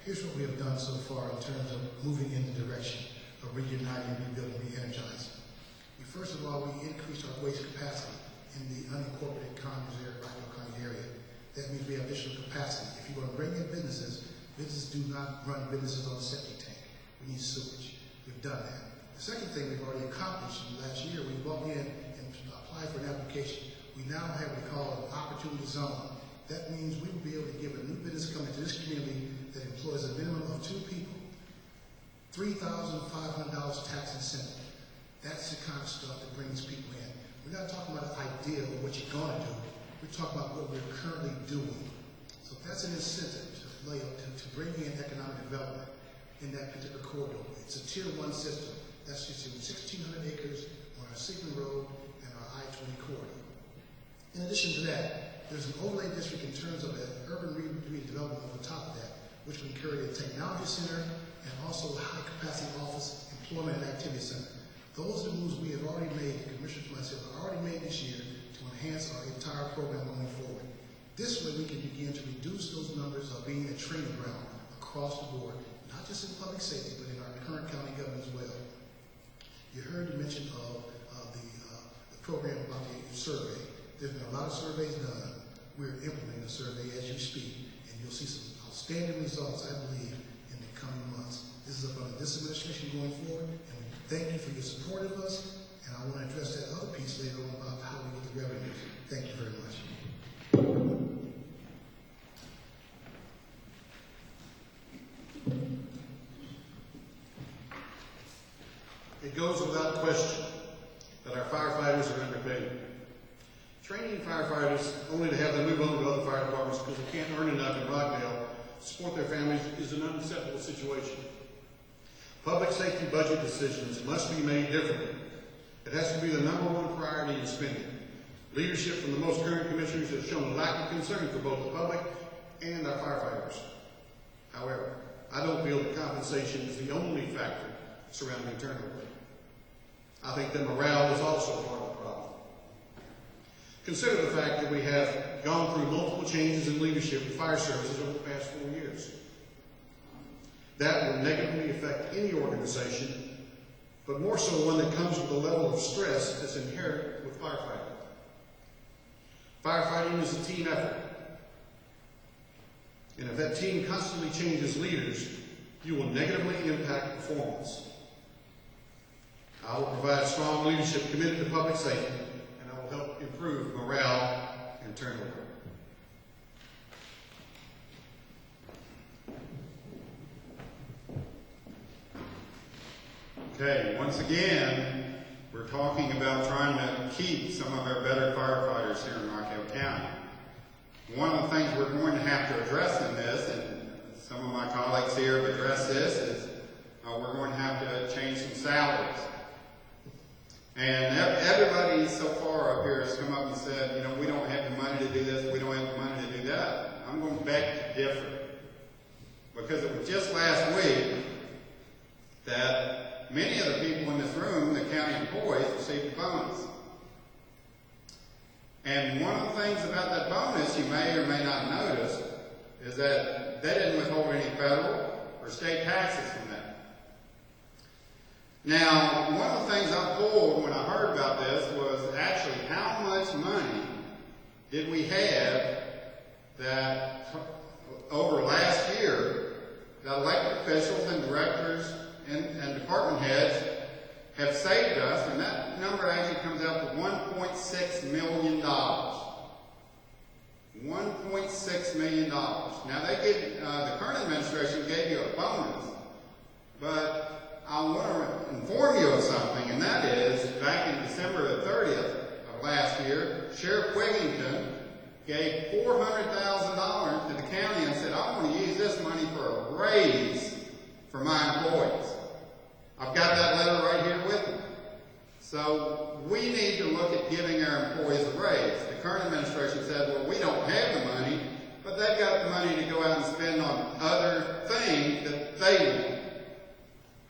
Here's what we have done so far in terms of moving in the direction of reuniting, rebuilding, re-energizing. First of all, we increased our waste capacity in the unincorporated counties area, Rockdale County area. That means we have additional capacity. If you want to bring in businesses, Businesses do not run businesses on a septic tank. We need sewage. We've done that. The second thing we've already accomplished in the last year, we brought in and applied for an application. We now have what we call an opportunity zone. That means we will be able to give a new business coming to this community that employs a minimum of 2 people, $3,500 tax incentive. That's the kind of stuff that brings people in. We're not talking about an idea of what you're going to do. We're talking about what we're currently doing. So that's an incentive to bring in economic development in that particular corridor. It's a tier 1 system. That's just in 1,600 acres on our Sigmund Road and our I-20 corridor. In addition to that, there's an overlay district in terms of an urban redevelopment on top of that, which would carry a technology center and also a high-capacity office, employment and activity center. Those are the moves we have already made, the commissioners and myself have already made this year to enhance our entire program going forward. This way we can begin to reduce those numbers of being a training ground across the board, not just in public safety, but in our current county government as well. You heard the mention of the program about the survey. There's been a lot of surveys done. We're implementing the survey as you speak, and you'll see some outstanding results, I believe, in the coming months. This is about this administration going forward, and we thank you for your support of us, and I want to address that other piece later on about how we get the revenues. Thank you very much. It goes without question that our firefighters are underpaid. Training firefighters only to have them move on to other fire departments because they can't earn enough in Rockdale to support their families is an unacceptable situation. Public safety budget decisions must be made differently. It has to be the #1 priority in spending. Leadership from the most current commissioners has shown a lack of concern for both the public and our firefighters. However, I don't feel that compensation is the only factor surrounding turnover. I think that morale is also part of the problem. Consider the fact that we have gone through multiple changes in leadership in fire services over the past 4 years. That will negatively affect any organization, but more so one that comes with a level of stress that's inherent with firefighting. Firefighting is a team effort. And if that team constantly changes leaders, you will negatively impact performance. I will provide strong leadership committed to public safety, and I will help improve morale and turnover. Okay, once again, we're talking about trying to keep some of our better firefighters here in Rockdale County. One of the things we're going to have to address in this, and some of my colleagues here have addressed this, is we're going to have to change some salaries. And everybody so far up here has come up and said, you know, we don't have the money to do this, we don't have the money to do that. I'm going to beg to differ. Because it was just last week that many of the people in this room, the county employees, received a bonus. And one of the things about that bonus you may or may not notice is that they didn't withhold any federal or state taxes from that. Now, one of the things I pulled when I heard about this was actually how much money did we have that over last year that elected officials and directors and department heads have saved us, and that number actually comes out to $1.6 million. $1.6 million. Now, they gave, the current administration gave you a bonus, but I want to inform you of something, and that is, back in December the 30th of last year, Sheriff Wigington gave $400,000 to the county and said, I want to use this money for a raise for my employees. I've got that letter right here with me. So we need to look at giving our employees a raise. The current administration said, well, we don't have the money, but they've got the money to go out and spend on other things that they want.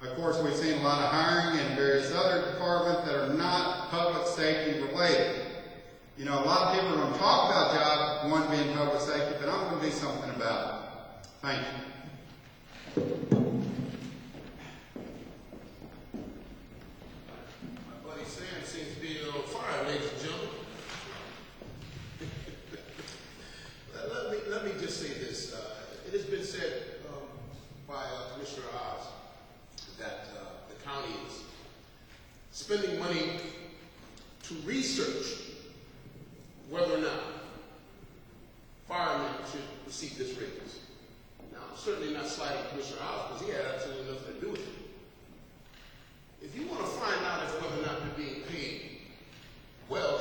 Of course, we've seen a lot of hiring in various other departments that are not public safety related. You know, a lot of people are going to talk about jobs, one being public safety, but I'm going to do something about it. Thank you. Sam seems to be on fire, ladies and gentlemen. Let me just say this. It has been said spending money to research whether or not firemen should receive this raise. Now, I'm certainly not slighting Commissioner House because he had absolutely nothing to do with it. If you want to find out if whether or not they're being paid well,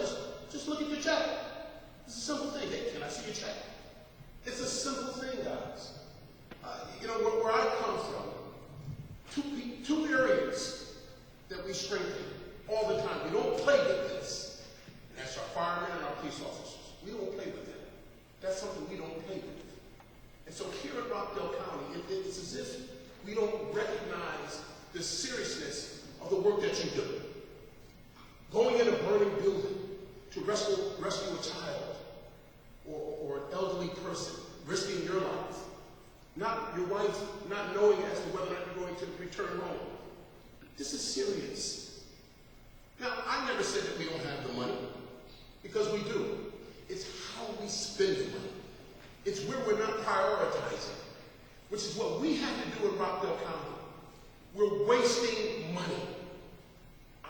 just look at your check. It's a simple thing. Hey, can I see your check? It's a simple thing, guys. Where I come from, two areas that we strengthen all the time. We don't play with this. And that's our firemen and our police officers. We don't play with that. That's something we don't play with. And so here at Rockdale County, it's as if we don't recognize the seriousness of the work that you do. Going in a burning building to rescue a child or an elderly person, risking your life. Not your wife, not knowing as to whether or not you're going to return home. This is serious. Now, I never said that we don't have the money, because we do. It's how we spend the money. It's where we're not prioritizing, which is what we have to do in Rockdale County. We're wasting money.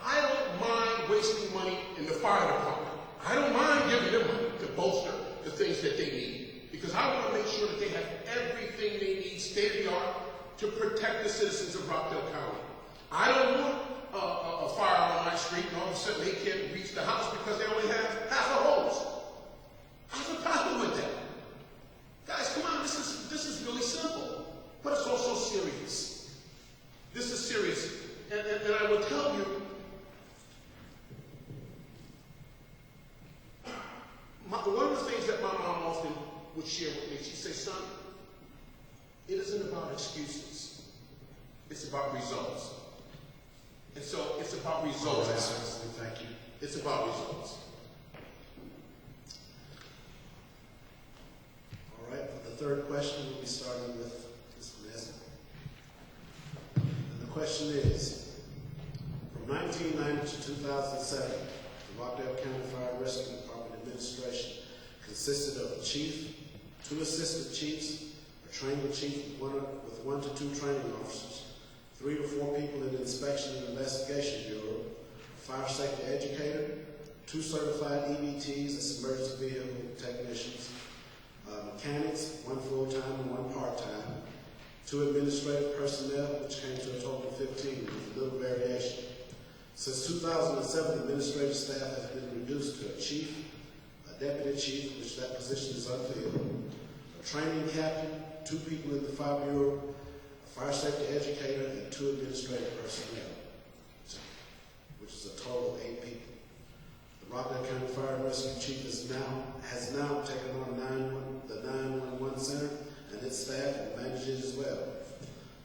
I don't mind wasting money in the fire department. I don't mind giving them money to bolster the things that they need. Because I want to make sure that they have everything they need, state-of-the-art, to protect the citizens of Rockdale County. I don't want a fire on my street and all of a sudden they can't reach the house because they only have half a hose. I have a problem with that. Guys, come on, this is really simple. But it's also serious. This is serious. And I will tell you, one of the things that my mom often would share with me, she'd say, son, it isn't about excuses. It's about results. And so it's about results. Thank you. It's about results. All right, for the third question, we'll be starting with Ms. Vanessa. And the question is, from 1990 to 2007, the Rockdale County Fire and Rescue Department Administration consisted of a chief, 2 assistant chiefs, a training chief with 1 to 2 training officers, 3 to 4 people in the Inspection and Investigation Bureau, a fire safety educator, 2 certified EMTs, that's emergency vehicle technicians, mechanics, 1 full-time and 1 part-time, 2 administrative personnel, which came to a total of 15 with a little variation. Since 2007, the administrative staff has been reduced to a chief, a deputy chief, which that position is unfilled, a training captain, 2 people in the fire bureau, a fire safety educator, and 2 administrative personnel, which is a total of 8 people. The Rockdale County Fire and Rescue Chief has now taken on the 911 Center and its staff and manages it as well.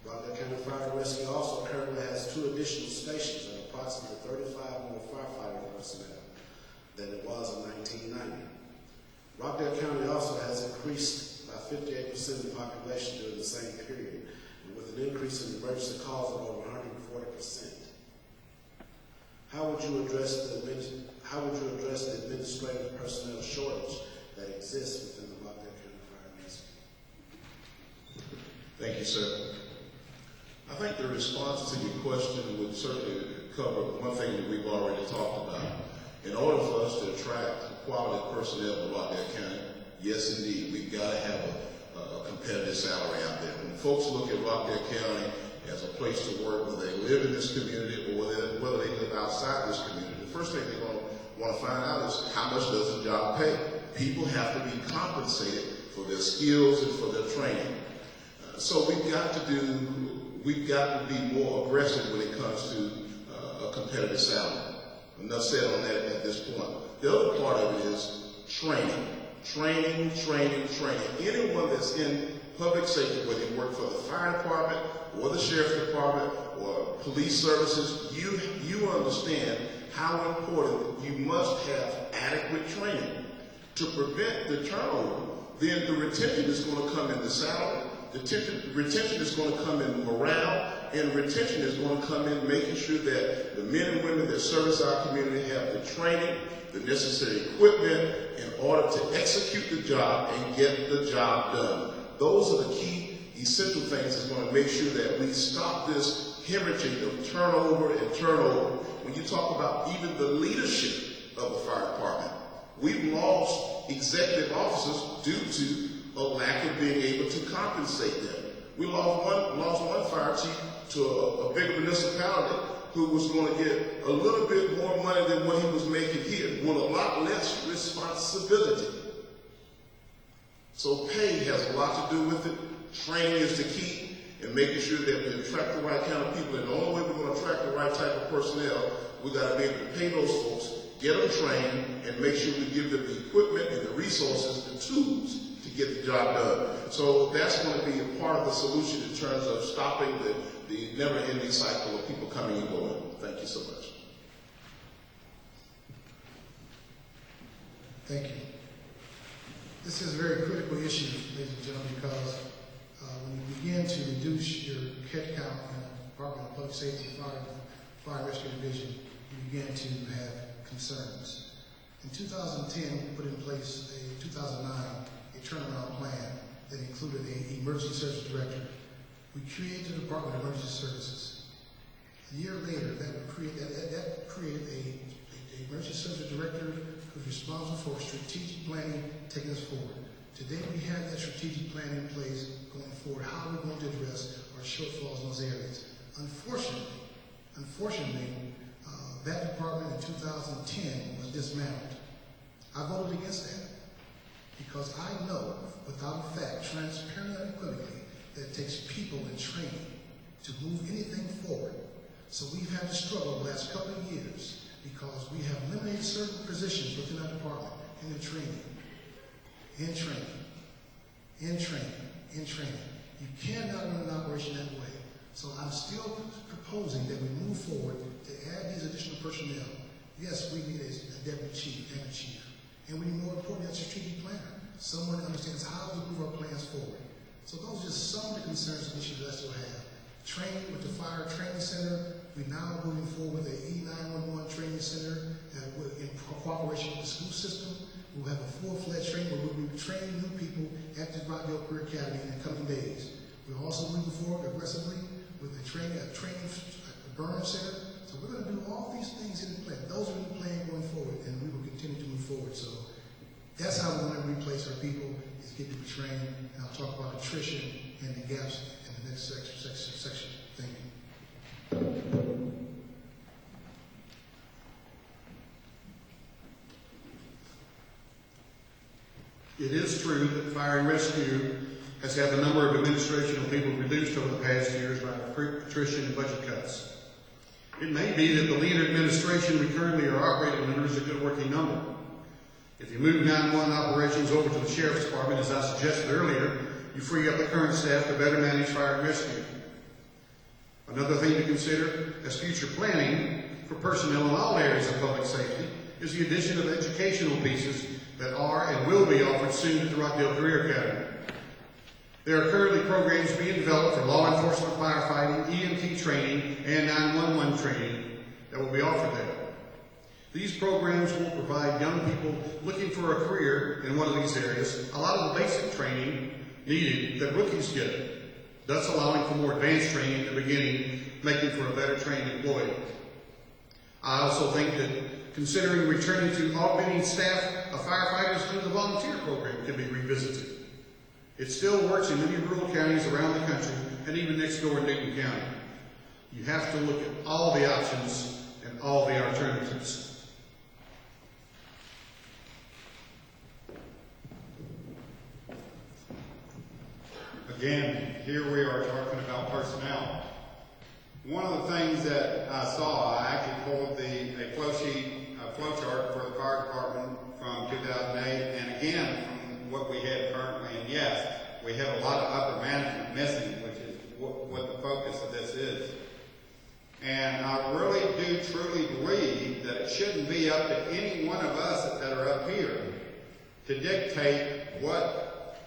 Rockdale County Fire and Rescue also currently has 2 additional stations and approximately 35 more firefighting personnel than it was in 1990. Rockdale County also has increased by 58% in population during the same period, and with an increase in emergency calls of over 140%. How would you address the administrative personnel shortage that exists within the Rockdale County Fire and Rescue? Thank you, sir. I think the response to your question would certainly cover one thing that we've already talked about. In order for us to attract quality personnel to Rockdale County, yes, indeed, we've got to have a competitive salary out there. When folks look at Rockdale County as a place to work, whether they live in this community or whether they live outside this community, the first thing they're going to want to find out is how much does the job pay? People have to be compensated for their skills and for their training. So we've got to be more aggressive when it comes to a competitive salary. Enough said on that at this point. The other part of it is training. Training. Anyone that's in public safety, whether you work for the fire department or the sheriff's department or police services, you understand how important you must have adequate training to prevent the turnover. Then the retention is going to come in the salary, retention is going to come in morale, and retention is going to come in making sure that the men and women that service our community have the training, the necessary equipment in order to execute the job and get the job done. Those are the key essential things that's going to make sure that we stop this hemorrhaging of turnover and turnover. When you talk about even the leadership of the fire department, we've lost executive officers due to a lack of being able to compensate them. We lost one fire chief to a bigger municipality who was going to get a little bit more money than what he was making here, with a lot less responsibility. So pay has a lot to do with it. Training is the key, and making sure that we attract the right kind of people. And the only way we're going to attract the right type of personnel, we got to be able to pay those folks, get them trained, and make sure we give them the equipment and the resources, the tools to get the job done. So that's going to be a part of the solution in terms of stopping the never-ending cycle of people coming and going. Thank you so much. Thank you. This is a very critical issue, ladies and gentlemen, because when you begin to reduce your headcount in the Department of Public Safety Fire and Rescue Division, you begin to have concerns. In 2010, we put in place 2009, a turnaround plan that included an emergency service director. We created the Department of Emergency Services. A year later, that created an emergency service director who was responsible for strategic planning, taking us forward. Today, we have that strategic plan in place going forward. How are we going to address our shortfalls in those areas? Unfortunately, that department in 2010 was dismantled. I voted against that because I know, without a fact, transparently and unequivocally, that it takes people and training to move anything forward. So we've had to struggle the last couple of years because we have eliminated certain positions within our department in training. You cannot run an operation that way. So I'm still proposing that we move forward to add these additional personnel. Yes, we need a deputy chief and a chief. And we need, more importantly, a strategic planner. Someone that understands how to move our plans forward. So those are just some of the concerns and issues that I still have. Training with the Fire Training Center. We're now moving forward with the E911 Training Center in cooperation with the school system. We'll have a full-fledged training where we'll be training new people at the Rockdale Career Academy in the coming days. We're also moving forward aggressively with a training burn center. So we're going to do all these things in the plan. Those are in the plan going forward, and we will continue to move forward. So that's how we're going to replace our people, is get them trained. And I'll talk about attrition and the gaps in the next section. Thank you. It is true that fire and rescue has had the number of administrative people reduced over the past years by attrition and budget cuts. It may be that the leaner administration we currently are operating under is a good working number. If you move 911 operations over to the Sheriff's Department, as I suggested earlier, you free up the current staff to better manage fire and rescue. Another thing to consider as future planning for personnel in all areas of public safety is the addition of educational pieces that are and will be offered soon at the Rockdale Career Academy. There are currently programs being developed for law enforcement, firefighting, EMT training, and 911 training that will be offered there. These programs will provide young people looking for a career in one of these areas a lot of the basic training needed that rookies get, thus allowing for more advanced training in the beginning, making for a better trained employee. I also think that considering returning to augmenting staff of firefighters through the volunteer program can be revisited. It still works in many rural counties around the country and even next door in Newton County. You have to look at all the options and all the alternatives. Again, here we are talking about personnel. One of the things that I saw, I actually pulled a flow chart for the fire department from 2008, and again from what we have currently. And yes, we have a lot of upper management missing, which is what the focus of this is. And I really do truly believe that it shouldn't be up to any one of us that are up here to dictate what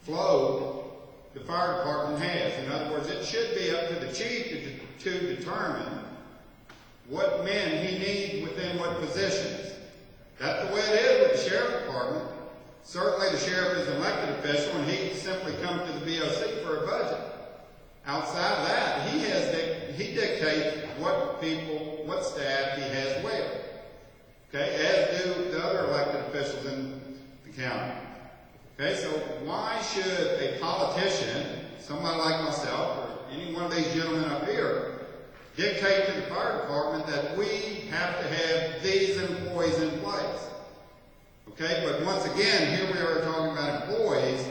flow the fire department has. In other words, it should be up to the chief to determine what men he needs within what positions. That's the way it is with the sheriff department. Certainly the sheriff is an elected official and he simply comes to the BOC for a budget. Outside of that, he dictates what people, what staff he has where. Okay, as do the other elected officials in the county. Okay, so why should a politician, somebody like myself, or any one of these gentlemen up here, dictate to the fire department that we have to have these employees in place? Okay, but once again, here we are talking about employees.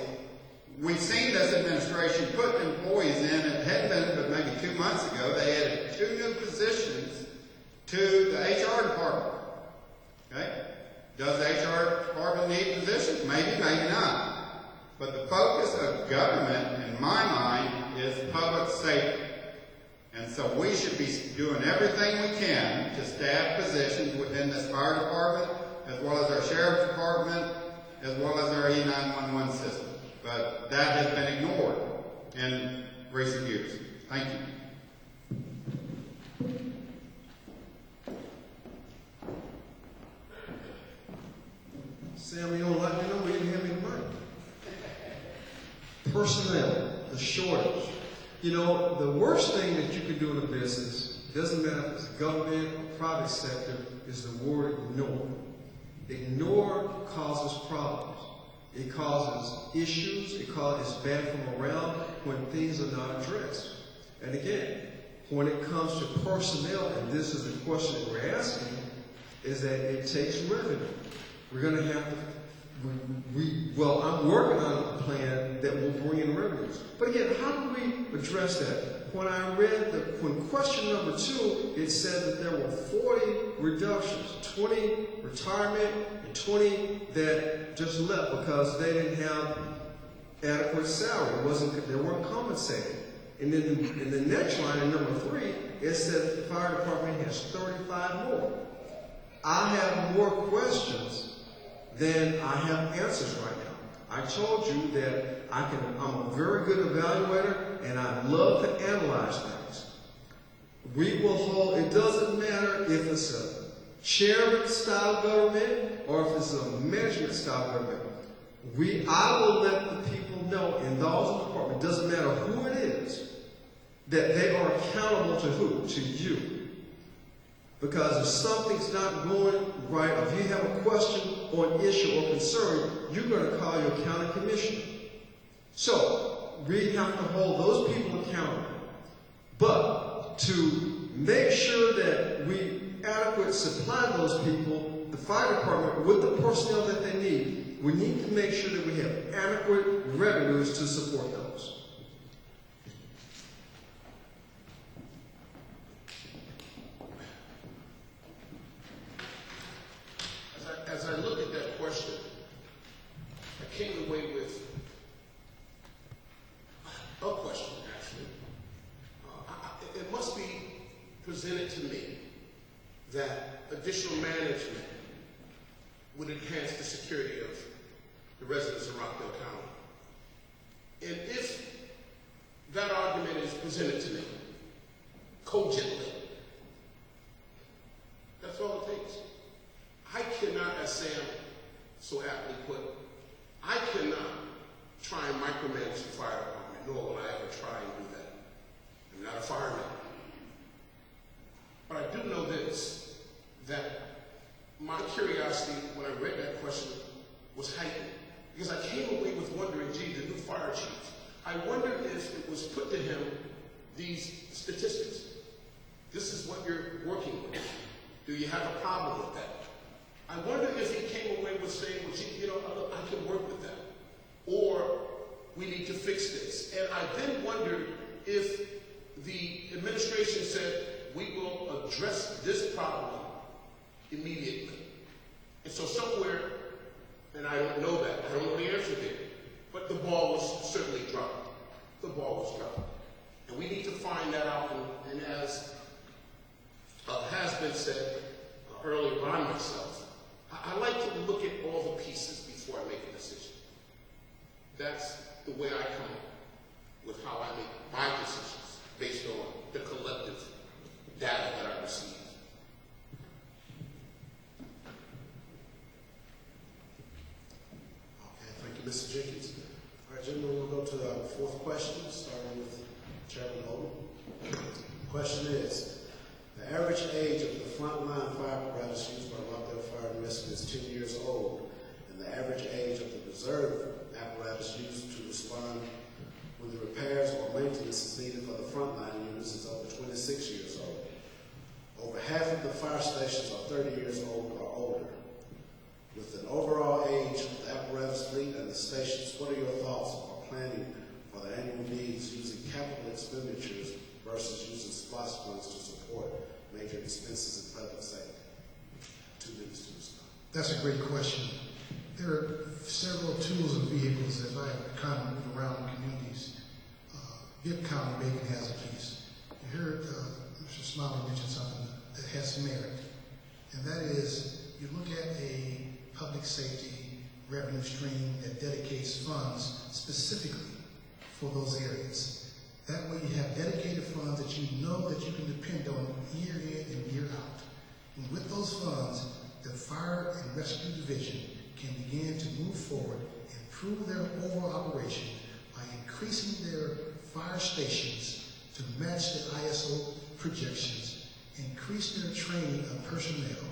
We've seen this administration put employees in, it hadn't been but maybe 2 months ago, they added 2 new positions to the HR department. Okay? Does the HR department need positions? Maybe, maybe not. But the focus of government, in my mind, is public safety. And so we should be doing everything we can to staff positions within this fire department, as well as our sheriff's department, as well as our E911 system. But that has been ignored in recent years. Thank you. Sam, you don't let me know we didn't have any money. Personnel, the shortage. You know, the worst thing that you can do in a business, doesn't matter if it's government or private sector, is the word ignore. Ignore causes problems. It causes issues. It's bad for morale when things are not addressed. And again, when it comes to personnel, and this is the question that we're asking, is that it takes revenue. We're going to have to, I'm working on a plan that will bring in revenues. But again, how do we address that? When I read when question number 2, it said that there were 40 reductions, 20 retirement, and 20 that just left because they didn't have adequate salary. They weren't compensated. And then in the next line, in number 3, it said the fire department has 35 more. I have more questions than I have answers right now. I told you that I'm a very good evaluator and I love to analyze things. We will hold, it doesn't matter if it's a chairman style government or if it's a management style government. I will let the people know in those departments, it doesn't matter who it is, that they are accountable to who? To you. Because if something's not going right, or if you have a question or an issue or concern, you're going to call your county commissioner. So, we have to hold those people accountable. But to make sure that we adequately supply those people, the fire department, with the personnel that they need, we need to make sure that we have adequate revenues to support those. As I look at that question, I came away with a question, actually. It must be presented to me that additional management would enhance the security of the residents of Rockdale County. And if that argument is presented to me cogently, that's all it takes. I cannot, as Sam so aptly put, I cannot try and micromanage the fire department, nor will I ever try and do that. I'm not a fireman. But I do know this, that my curiosity when I read that question was heightened. Because I came away with wondering, gee, the new fire chief, I wondered if it was put to him these statistics. This is what you're working with. Do you have a problem with that? I wonder if he came away with saying, well, gee, you know, I can work with that. Or we need to fix this. And I then wondered if the administration said, we will address this problem immediately. And so somewhere, and I don't know that, I don't know the answer there, but the ball was certainly dropped. The ball was dropped. And we need to find that out, and as has been said earlier by myself, I like to look at all the pieces before I make a decision. That's the way I come up with how I make my decisions, based on the collective data that I receive. Okay, thank you, Mr. Jenkins. All right, gentlemen, we'll go to the 4th question, starting with Chairman average age of the frontline fire apparatus used by Rockdale Fire and Rescue is 10 years old, and the average age of the reserve apparatus used to respond when the repairs or maintenance is needed for the frontline units is over 26 years old. Over half of the fire stations are 30 years old or older. With an overall age of the apparatus fleet and the stations, what are your thoughts or planning for the annual needs using capital expenditures versus using SPLOST funds to support major expenses in public safety? 2 minutes to respond. That's a great question. There are several tools and vehicles as I have kind of moved around in communities. Gibb County, Bacon has a piece. You heard Mr. Smiley mention something that has some merit, and that is you look at a public safety revenue stream that dedicates funds specifically for those areas. That way you have dedicated funds that you know that you can depend on year in and year out. And with those funds, the Fire and Rescue Division can begin to move forward, improve their overall operation by increasing their fire stations to match the ISO projections, increase their training of personnel.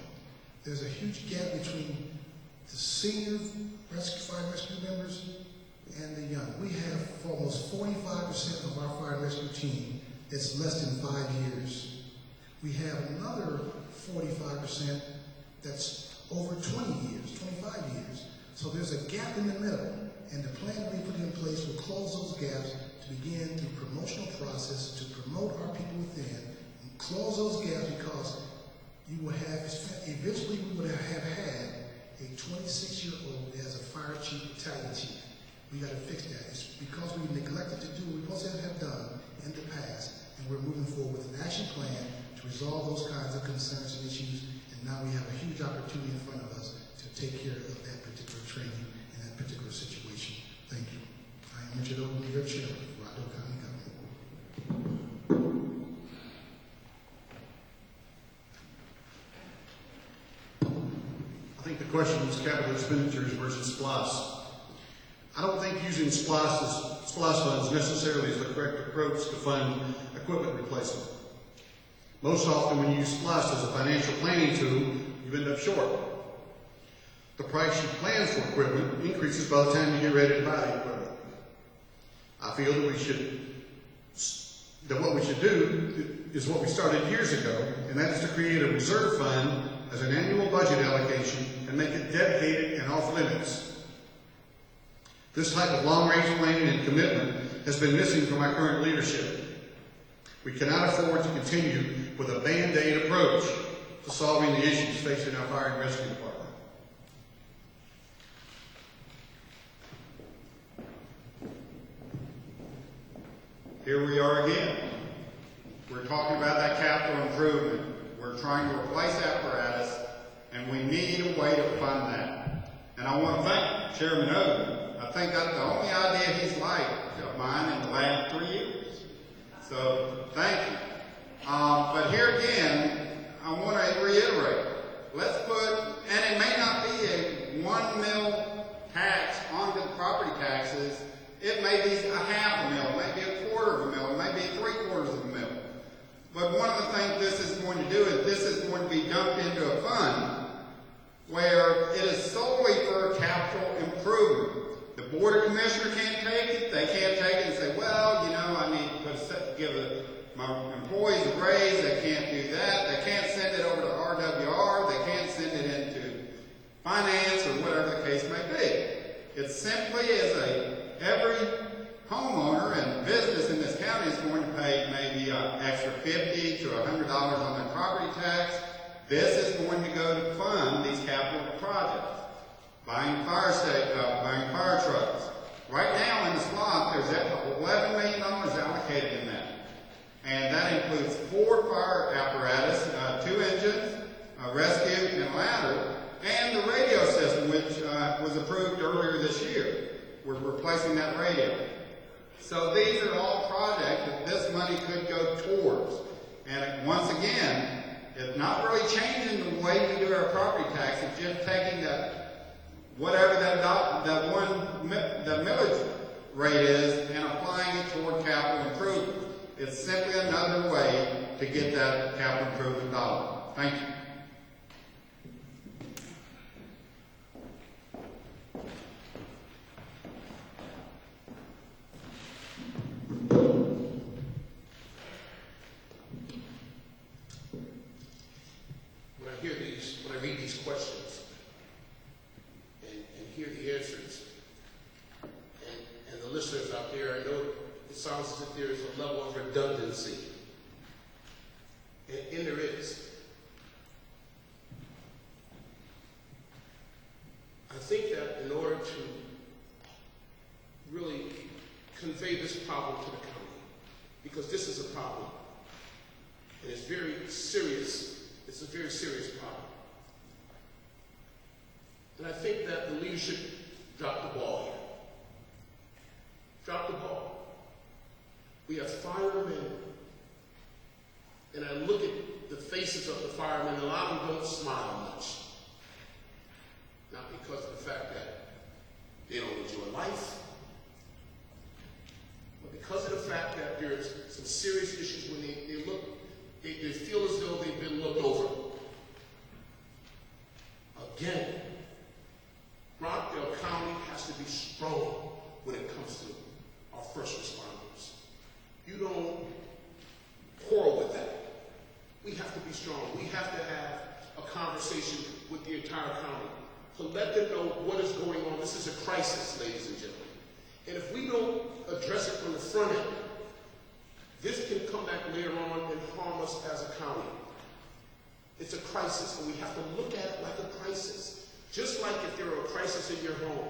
There's a huge gap between the senior fire and rescue members and the young. We have almost 45% of our fire and rescue team that's less than 5 years. We have another 45% that's over 20 years, 25 years. So there's a gap in the middle, and the plan that we put in place will close those gaps to begin the promotional process to promote our people within and close those gaps, because you will have, eventually we would have had a 26-year-old as a fire chief, battalion chief. We got to fix that. It's because we neglected to do what we supposed to have done in the past, and we're moving forward with an action plan to resolve those kinds of concerns and issues, and now we have a huge opportunity in front of us to take care of that particular training and that particular situation. Thank you. I am Richard Oakley, your chairman of Rockdale County Government. I think the question is capital expenditures versus SPLOST. I don't think using SPLOST funds necessarily is the correct approach to fund equipment replacement. Most often when you use SPLOST as a financial planning tool, you end up short. The price you plan for equipment increases by the time you get ready to buy the equipment. I feel that what we should do is what we started years ago, and that is to create a reserve fund as an annual budget allocation and make it dedicated and off limits. This type of long-range planning and commitment has been missing from our current leadership. We cannot afford to continue with a band-aid approach to solving the issues facing our fire and rescue department. Here we are again. We're talking about that capital improvement. We're trying to replace apparatus, and we need a way to fund that. And I want to thank Chairman Oden. I think that's the only idea he's liked of mine in the last 3 years. So, thank you. But here again, I want to reiterate. Let's put, and it may not be a 1 mil tax on the property taxes. It may be a half a mil, it may be a quarter of a mil, it may be 3/4 of a mil. But one of the things this is going to do is this is going to be dumped into a fund where it is solely for capital improvement. The Board of Commissioners can't take it. They can't take it and say, well, you know, I need to give my employees a raise. They can't do that. They can't send it over to RWR. They can't send it into finance or whatever the case may be. It simply is every homeowner and business in this county is going to pay maybe an extra $50 to $100 on their property tax. This is going to go to fund these capital projects. Buying fire trucks. Right now in the slot, there's $11 million allocated in that. And that includes 4 fire apparatus, 2 engines, a rescue and ladder, and the radio system, which was approved earlier this year. We're replacing that radio. So these are all projects that this money could go towards. And once again, it's not really changing the way we do our property tax. It's just taking that whatever that millage rate is and applying it toward capital improvement. It's simply another way to get that capital improvement dollar. Thank you. When I read these questions and hear the answers, and the listeners out there, I know it sounds as if there is a level of redundancy. And there is. I think that in order to really convey this problem to the county, because this is a problem, and it's very serious. It's a very serious problem. And I think that the leadership dropped the ball here. Dropped the ball. We have firemen, and I look at the faces of the firemen, and a lot of them don't smile much. Not because of the fact that they don't enjoy life, but because of the fact that there's some serious issues when they look. They feel as though they've been looked over. Again, Rockdale County has to be strong when it comes to our first responders. You don't quarrel with that. We have to be strong. We have to have a conversation with the entire county to let them know what is going on. This is a crisis, ladies and gentlemen. And if we don't address it from the front end, this can come back later on and harm us as a county. It's a crisis, and we have to look at it like a crisis. Just like if there were a crisis in your home,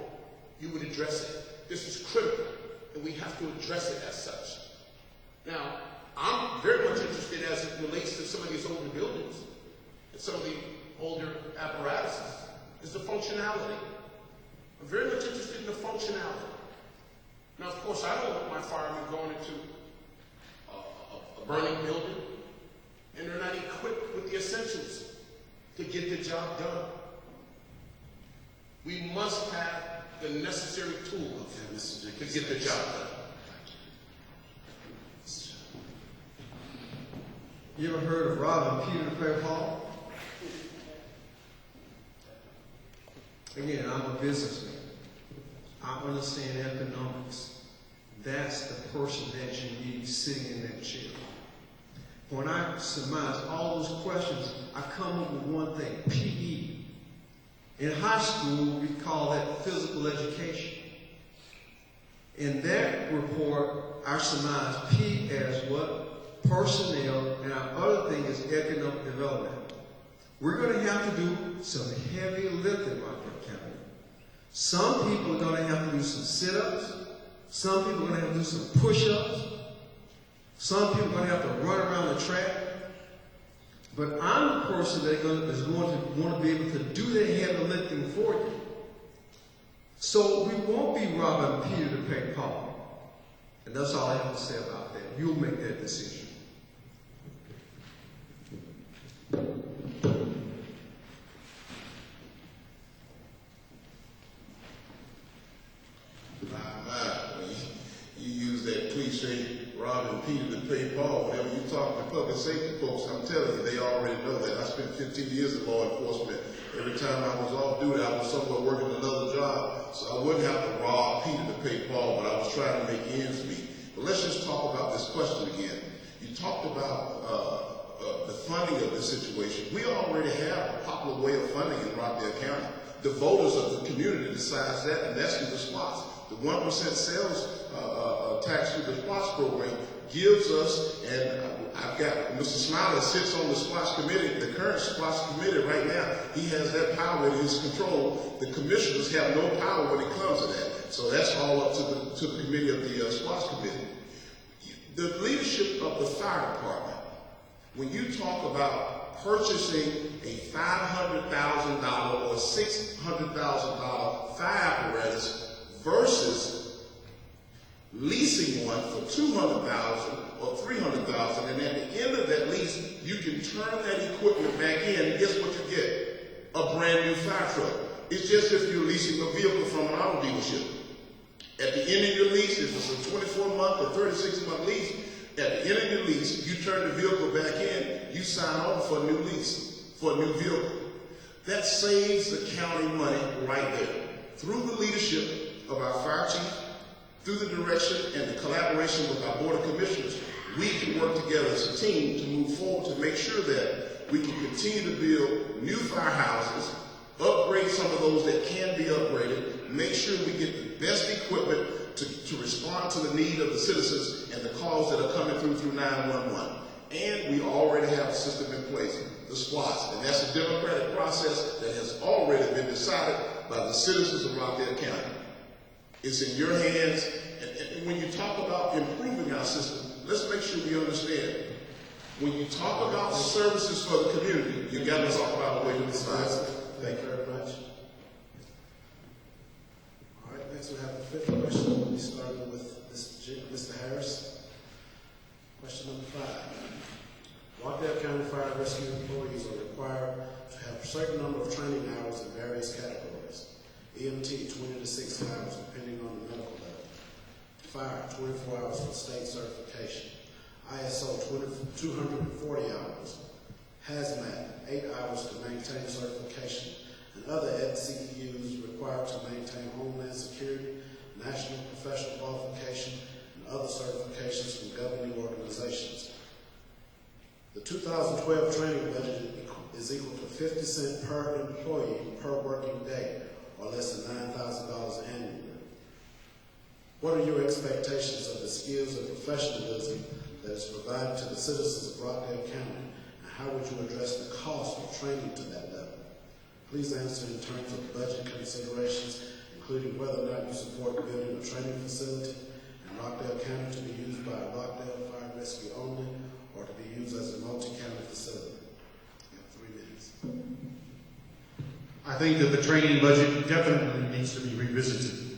you would address it. This is critical, and we have to address it as such. Now, I'm very much interested as it relates to some of these older buildings and some of the older apparatuses, is the functionality. I'm very much interested in the functionality. Now, of course, I don't want my firemen going into a burning building, and they're not equipped with the essentials to get the job done. We must have the necessary tools to get the job done. You ever heard of robbing Peter to pay Paul? Again, I'm a businessman. I understand economics. That's the person that you need sitting in that chair. When I surmise all those questions, I come up with one thing, PE. In high school, we call that physical education. In that report, I surmise P as what? Personnel, and our other thing is economic development. We're going to have to do some heavy lifting right here, County. Some people are going to have to do some sit-ups. Some people are going to have to do some push-ups. Some people are going to have to run around the track. But I'm the person that is going to want to be able to do that heavy lifting for you. So we won't be robbing Peter to pay Paul. And that's all I have to say about that. You'll make that decision. You use that cliche, robbing Peter to pay Paul. Whenever you talk to public safety folks, I'm telling you, they already know that. I spent 15 years in law enforcement. Every time I was off duty, I was somewhere working another job. So I wouldn't have to rob Peter to pay Paul, but I was trying to make ends meet. But let's just talk about this question again. You talked about the funding of this situation. We already have a popular way of funding in Rockdale County. The voters of the community decides that, and that's through the SPLOST. The 1% sales tax through the SPLOST program gives us, and I've got Mr. Smiley sits on the SPLOST committee, the current SPLOST committee right now. He has that power in his control. The commissioners have no power when it comes to that. So that's all up to the committee of the SPLOST committee. The leadership of the fire department, when you talk about purchasing a $500,000 or $600,000 fire apparatus versus leasing one for $200,000 or $300,000, and at the end of that lease, you can turn that equipment back in, and guess what you get? A brand new fire truck. It's just if you're leasing a vehicle from an auto dealership. At the end of your lease, if it's a 24-month or 36-month lease, At the end of your lease, you turn the vehicle back in, you sign on for a new lease, for a new vehicle. That saves the county money right there. Through the leadership of our fire chief, through the direction and the collaboration with our Board of Commissioners, we can work together as a team to move forward to make sure that we can continue to build new firehouses, upgrade some of those that can be upgraded, make sure we get the best equipment to respond to the need of the citizens and the calls that are coming through 911. And we already have a system in place, the SWAT, and that's a democratic process that has already been decided by the citizens of Rockdale County. It's in your hands, and when you talk about improving our system, let's make sure we understand. When you talk about services for the community, you got to talk about a way to provide. Thank you very much. All right, next we have the fifth question. We'll be starting with Mr. Harris. Question number 5. Rockdale County Fire and Rescue employees are required to have a certain number of training hours in various categories. EMT, 20 to 60 hours, depending on the medical level. Fire, 24 hours for state certification. ISO, 240 hours. Hazmat, 8 hours to maintain certification. And other CEUs required to maintain Homeland Security, National Professional Qualification, and other certifications from governing organizations. The 2012 training budget is equal to 50 cents per employee per working day, or less than $9,000 annually. What are your expectations of the skills and professionalism that is provided to the citizens of Rockdale County, and how would you address the cost of training to that level? Please answer in terms of budget considerations, including whether or not you support building a training facility in Rockdale County to be used by Rockdale Fire and Rescue only, or to be used as a multi-county facility. You have 3 minutes. I think that the training budget definitely needs to be revisited.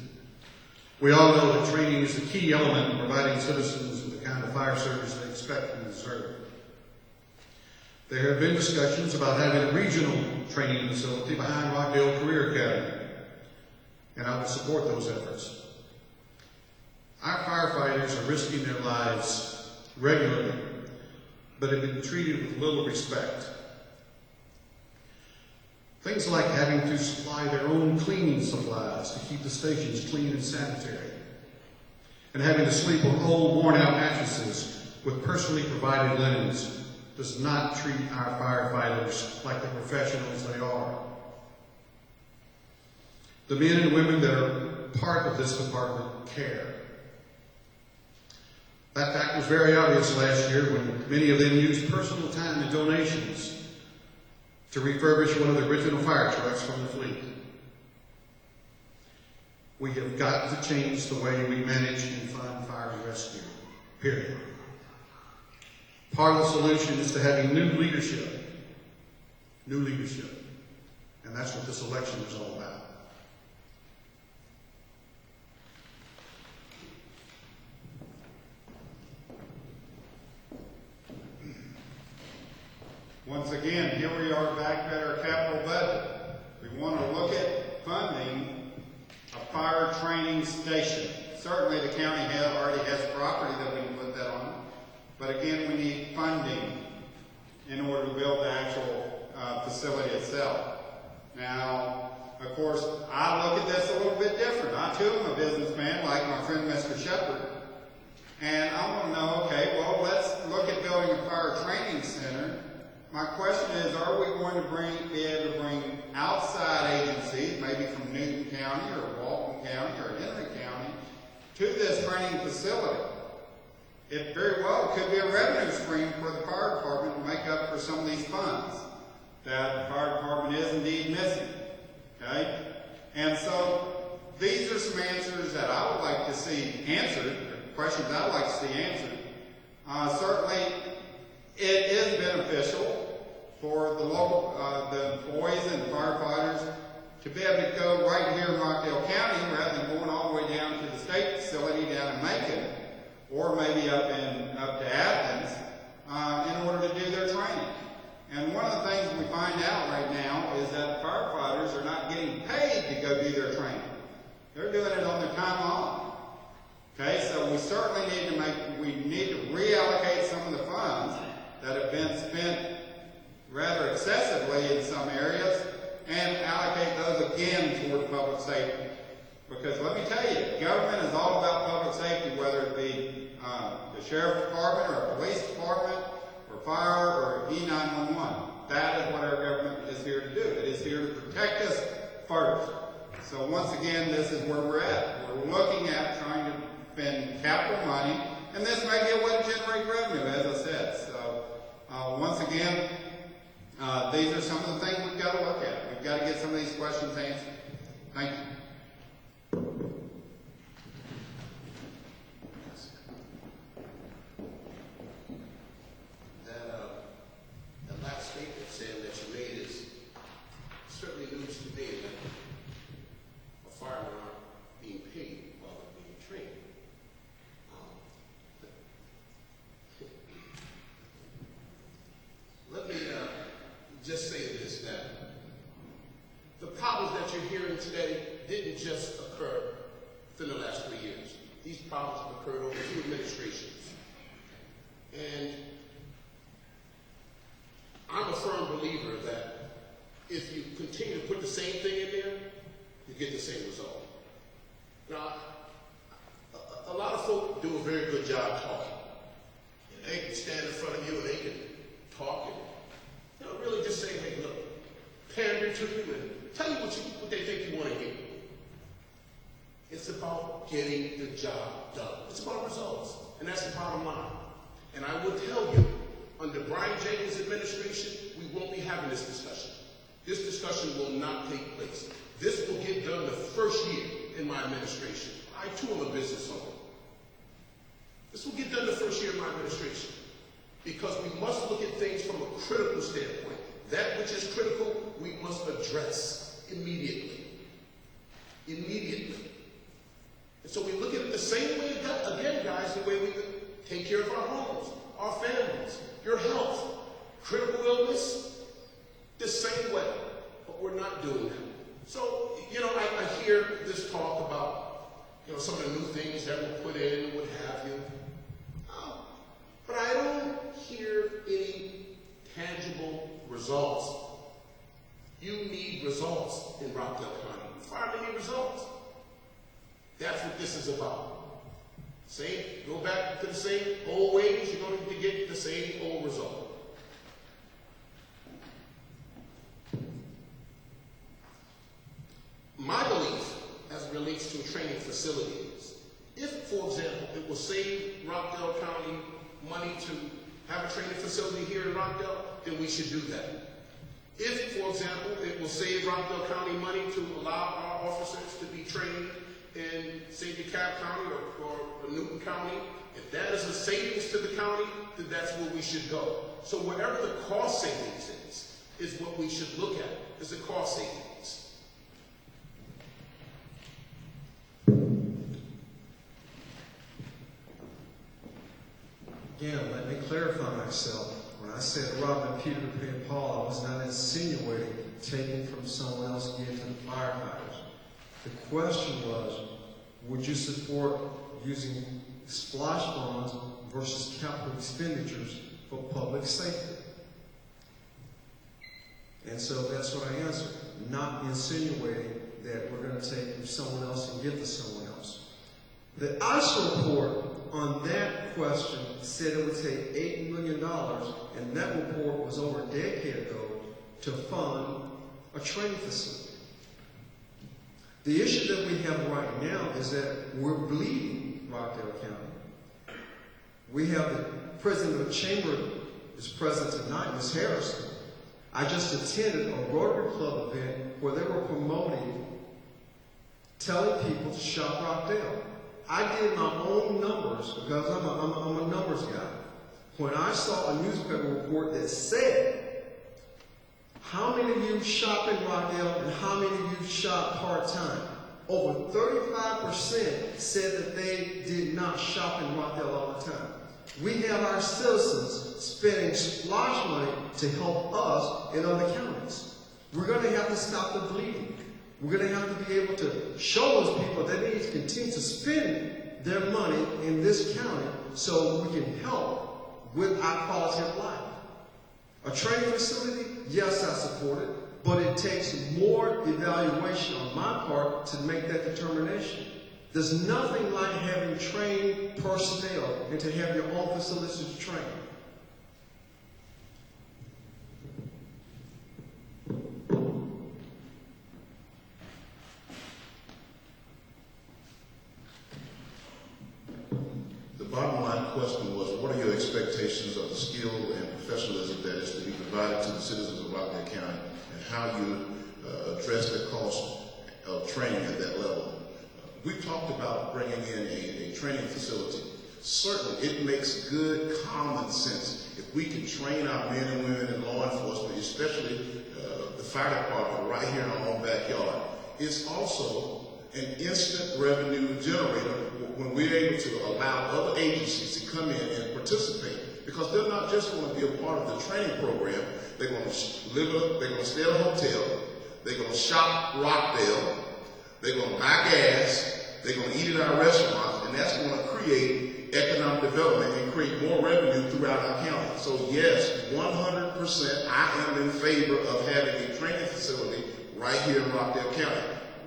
We all know that training is the key element in providing citizens with the kind of fire service they expect and deserve. There have been discussions about having a regional training facility behind Rockdale Career Academy, and I would support those efforts. Our firefighters are risking their lives regularly, but have been treated with little respect. Things like having to supply their own cleaning supplies to keep the stations clean and sanitary, and having to sleep on old, worn-out mattresses with personally provided linens does not treat our firefighters like the professionals they are. The men and women that are part of this department care. That fact was very obvious last year when many of them used personal time and donations to refurbish one of the original fire trucks from the fleet. We have got to change the way we manage and fund fire and rescue, period. Part of the solution is to having new leadership, and that's what this election is all about. Once again, here we are back at our capital budget. We want to look at funding a fire training station. Certainly the county already has property that we can put that on, but again, we need funding in order to build the actual facility itself. Now, of course, I look at this a little bit different. I too am a businessman like my friend Mr. Shepard, and I want to know, okay, well, let's look at building a fire training center. My question is, are we going to be able to bring outside agencies, maybe from Newton County or Walton County or Henry County, to this training facility? It very well could be a revenue stream for the fire department to make up for some of these funds that the fire department is indeed missing. Okay? And so these are some answers that I would like to see answered, questions I would like to see answered. Certainly, it is beneficial for the local, the employees and the firefighters to be able to go right here in Rockdale County rather than going all the way down to the state facility down in Macon, or maybe up to Athens, in order to do their training. And one of the things we find out right now is that firefighters are not getting paid to go do their training. They're doing it on their time off. Okay, so we certainly need to we need to reallocate some of the funds that have been spent rather excessively in some areas and allocate those again toward public safety. Because let me tell you, government is all about public safety, whether it be the sheriff's department or a police department or fire or E911. That is what our government is here to do. It is here to protect us first. So once again, this is where we're at. We're looking at trying to spend capital money, and this may be a way to generate revenue, as I said. So once again, these are some of the things we've got to look at. We've got to get some of these questions answered. Thank you. That last statement, Sam, that you made is certainly news to me that a fireman aren't being paid while they're being trained. Let me just say this, that the problems that you're hearing today didn't just occur within the last 3 years. These problems have occurred over 2 administrations. And I'm a firm believer that if you continue to put the same thing in there, you get the same result. Now, a lot of folk do a very good job talking. And they can stand in front of you and they can talk and really just say, hey, look, pander to you and tell you what they think you want to hear. It's about getting the job done. It's about results. And that's the bottom line. And I will tell you, under Brian Jenkins' administration, we won't be having this discussion. This discussion will not take place. This will get done the first year in my administration. I, too, am a business owner. This will get done the first year of my administration. Because we must look at things from a critical standpoint. That which is critical, we must address immediately. Immediately. And so we look at it the same way, again, guys, the way we take care of our homes, our families, your health, critical illness, the same way. But we're not doing that. So, I hear this talk about, some of the new things that were put in and what have you. But I don't hear any tangible results. You need results in Rockdale County. Firemen need results. That's what this is about. Go back to the same old ways, you're going to get the same old result. My belief, as it relates to a training facility, is if, for example, it will save Rockdale County money to have a training facility here in Rockdale, then we should do that. If, for example, it will save Rockdale County money to allow our officers to be trained in, say, DeKalb County or Newton County, if that is a savings to the county, then that's where we should go. So wherever the cost savings is what we should look at, is the cost savings. Again, let me clarify myself. When I said robbing Peter to pay Paul, I was not insinuating taking from someone else and giving to the firefighters. The question was, would you support using splash funds versus capital expenditures for public safety? And so that's what I answered, not insinuating that we're going to take from someone else and give to someone else. The ISO report on that question said it would take $8 million, and that report was over a decade ago, to fund a training facility. The issue that we have right now is that we're bleeding Rockdale County. We have the president of the chamber is present tonight, Ms. Harrison. I just attended a Rotary Club event where they were promoting, telling people to shop Rockdale. I did my own numbers because I'm a numbers guy. When I saw a newspaper report that said how many of you shop in Rockdale and how many of you shop part-time, over 35% said that they did not shop in Rockdale all the time. We have our citizens spending splash money to help us in other counties. We're going to have to stop the bleeding. We're going to have to be able to show those people that they need to continue to spend their money in this county so we can help with our quality of life. A training facility, yes, I support it, but it takes more evaluation on my part to make that determination. There's nothing like having trained personnel and to have your own facilities to train. The bottom line question was, what are your expectations of the skill and professionalism that is to be provided to the citizens of Rockdale County, and how you address the cost of training at that level? We've talked about bringing in a training facility. Certainly, it makes good common sense if we can train our men and women in law enforcement, especially the fire department right here in our own backyard. It's also an instant revenue generator when we're able to allow other agencies to come in and participate, because they're not just going to be a part of the training program. They're going to they're going to stay at a hotel, they're going to shop Rockdale, they're going to buy gas, they're going to eat at our restaurants, and that's going to create economic development and create more revenue throughout our county. So yes, 100% I am in favor of having a training facility right here in Rockdale County.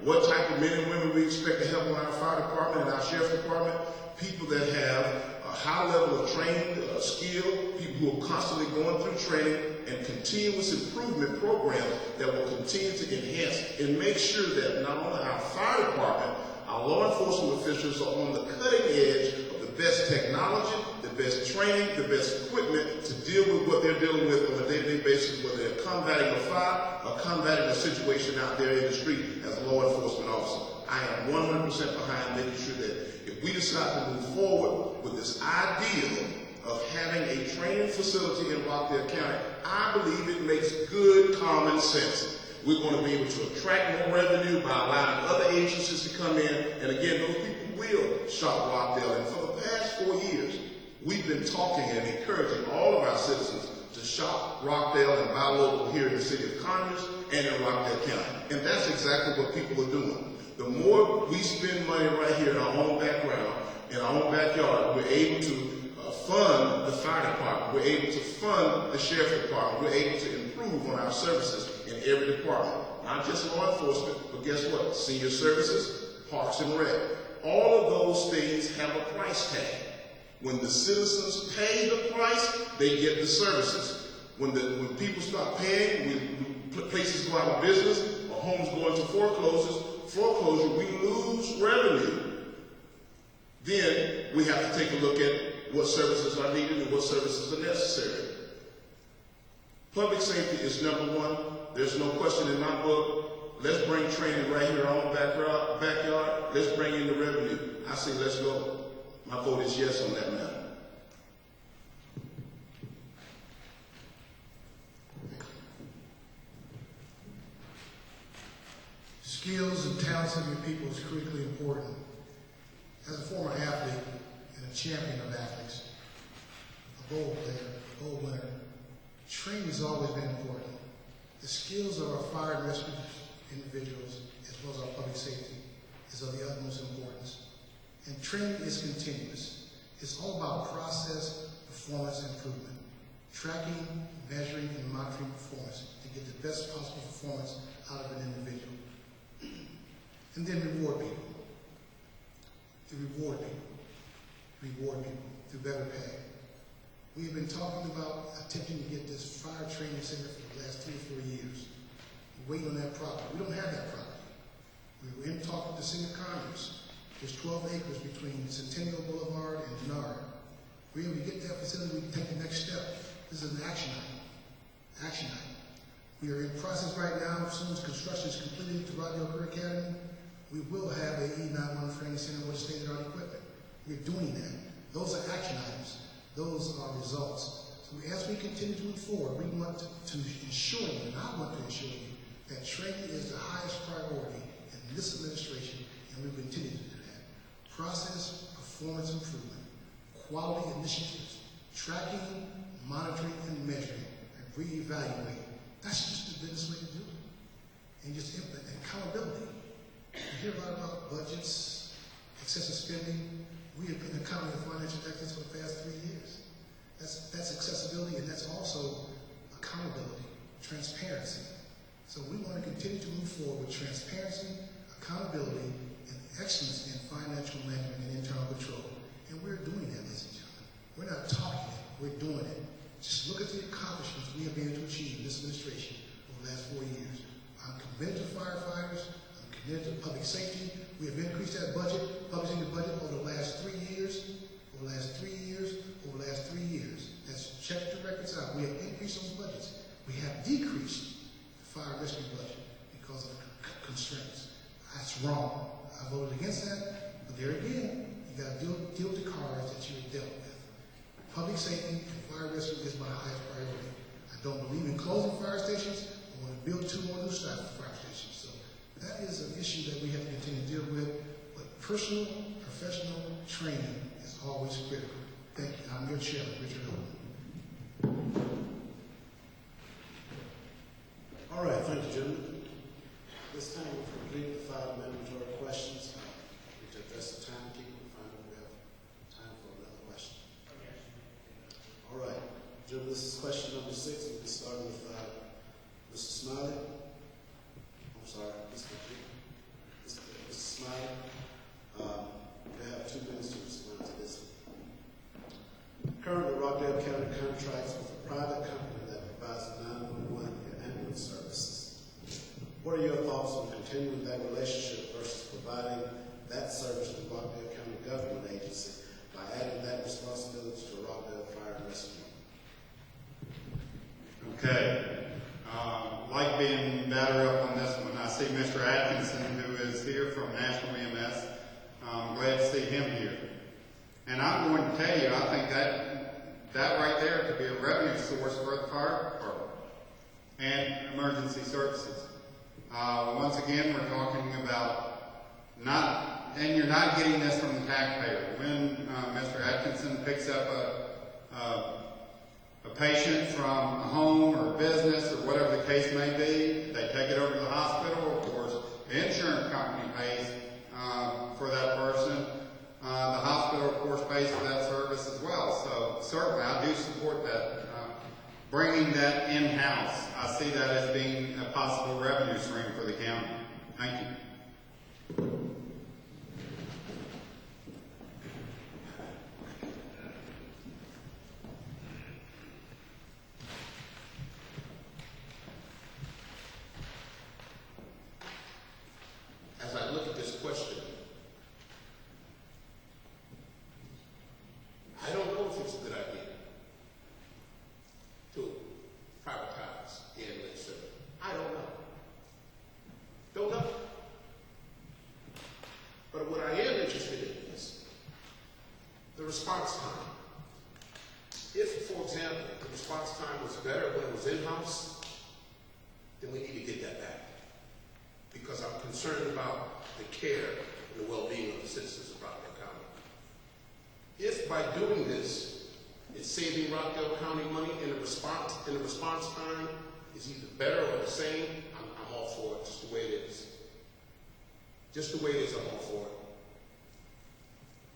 What type of men and women we expect to have on our fire department and our sheriff's department? People that have a high level of training, skill, people who are constantly going through training and continuous improvement programs that will continue to enhance and make sure that not only our fire department, our law enforcement officials are on the cutting edge of the best technology, the best training, the best equipment to deal with what they're dealing with on a day-to-day basis, whether they're combating a fire or combating a situation out there in the street as a law enforcement officer. I am 100% behind making sure that if we decide to move forward with this idea of having a training facility in Rockdale County, I believe it makes good common sense. We're going to be able to attract more revenue by allowing other agencies to come in, and again, those people will shop Rockdale. And for the past 4 years, we've been talking and encouraging all of our citizens to shop Rockdale and buy local here in the city of Conyers and in Rockdale County. And that's exactly what people are doing. The more we spend money right here in our own background, in our own backyard, we're able to fund the fire department, we're able to fund the sheriff's department, we're able to improve on our services in every department. Not just law enforcement, but guess what? Senior services, parks and rec. All of those things have a price tag. When the citizens pay the price, they get the services. When people start paying, when places go out of business, or homes go into foreclosure, we lose revenue. Then we have to take a look at what services are needed and what services are necessary. Public safety is number one. There's no question in my book. Let's bring training right here in our own backyard. Let's bring in the revenue. I say let's go. My vote is yes on that matter. Skills and talents of your people is critically important. As a former athlete and a champion of athletes, a gold player, gold winner, training has always been important. The skills of our fire and rescue individuals, as well as our public safety, is of the utmost importance. And training is continuous. It's all about process, performance improvement, tracking, measuring, and monitoring performance to get the best possible performance out of an individual. And then reward people. Reward people through better pay. We have been talking about attempting to get this fire training center for the last 2 or 4 years. We're waiting on that property. We don't have that property. We were in talk with the city of Conyers. There's 12 acres between Centennial Boulevard and Denard. We're able to get that facility, we can take the next step. This is an action item. We are in process right now. As soon as construction is completed to Rockdale Career Academy, we will have a E91 training center with state-of-the-art equipment. We're doing that. Those are action items. Those are results. So as we continue to move forward, we want to ensure you, and I want to ensure you, that training is the highest priority in this administration, and we continue to do that. Process, performance improvement, quality initiatives, tracking, monitoring, and measuring, and reevaluating. That's just the business way to do it. And just implement accountability. You hear a lot about budgets, excessive spending. We have been a county of financial excellence for the past 3 years. That's accessibility, and that's also accountability, transparency. So we want to continue to move forward with transparency, accountability, and excellence in financial management and internal control. And we're doing that, ladies and gentlemen. We're not talking it, we're doing it. Just look at the accomplishments we have been able to achieve in this administration over the last 4 years. I'm committed to firefighters, I'm committed to public safety. We have increased that budget, publishing the budget over the last 3 years, over the last 3 years, over the last 3 years. Let's check the records out. We have increased those budgets. We have decreased the fire rescue budget because of constraints. That's wrong. I voted against that, but there again, you got to deal with the cards that you're dealt with. Public safety and fire rescue is my highest priority. I don't believe in closing fire stations. I want to build 2 more new fire stations. So that is an issue that we have to continue to deal with. But personal, professional training is always critical. Thank you. I'm your chairman, Richard Owen. All right, thank you, gentlemen. This time we've completed the 5 mandatory questions. We need to address the timekeeper and find out if we have time for another question. All right, gentlemen, this is question number 6. We'll be starting with Mr. Smiley. I'm sorry, Mr. Smiley. You have 2 minutes to respond to this. Currently, Rockdale County contracts with a private company that provides 911 and ambulance services. What are your thoughts on continuing that relationship versus providing that service to the Rockdale County government agency by adding that responsibility to Rockdale Fire and Rescue? Okay. Like being better up on this one, I see Mr. Atkinson, who is here from National EMS. Glad to see him here. And I'm going to tell you, I think that right there could be a revenue source for the fire department and emergency services. Once again, we're talking about and you're not getting this from the taxpayer. When Mr. Atkinson picks up a patient from a home or a business or whatever the case may be, they take it over to the hospital. Of course, the insurance company pays for that person. The hospital, of course, pays for that service as well. So certainly, I do support that. Bringing that in-house, I see that as being a possible revenue stream for the county. Thank you. As I look at this question, I don't know if it's a good idea to privatize the ambulance service. I don't know. Don't know. But what I am interested in is the response time. If, for example, the response time was better when it was in-house, then we need to get that back. Because I'm concerned about the care and the well-being of the citizens of Rockdale County. If by doing this, it's saving Rockdale County money and the response time is either better or the same, I'm all for it, just the way it is. Just the way it is, I'm all for it.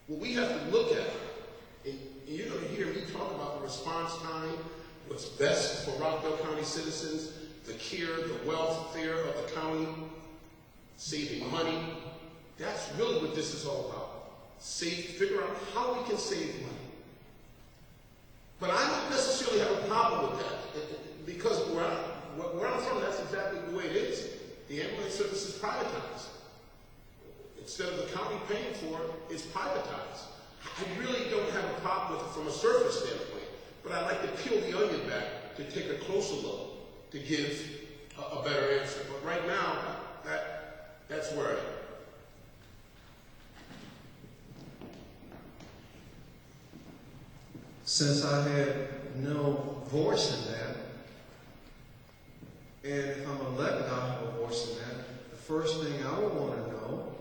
What we have to look at, and you're going to hear me talk about the response time, what's best for Rockdale County citizens, the care, the welfare of the county, saving money. That's really what this is all about. Figure out how we can save money. But I don't necessarily have a problem with that, because where I'm from, that's exactly the way it is. The ambulance service is privatized. Instead of the county paying for it, it's privatized. I really don't have a problem with it from a surface standpoint, but I'd like to peel the onion back to take a closer look to give a better answer. But right now, that's where I am. Since I had no voice in that, and if I'm elected, I'll have a voice in that, the first thing I would want to know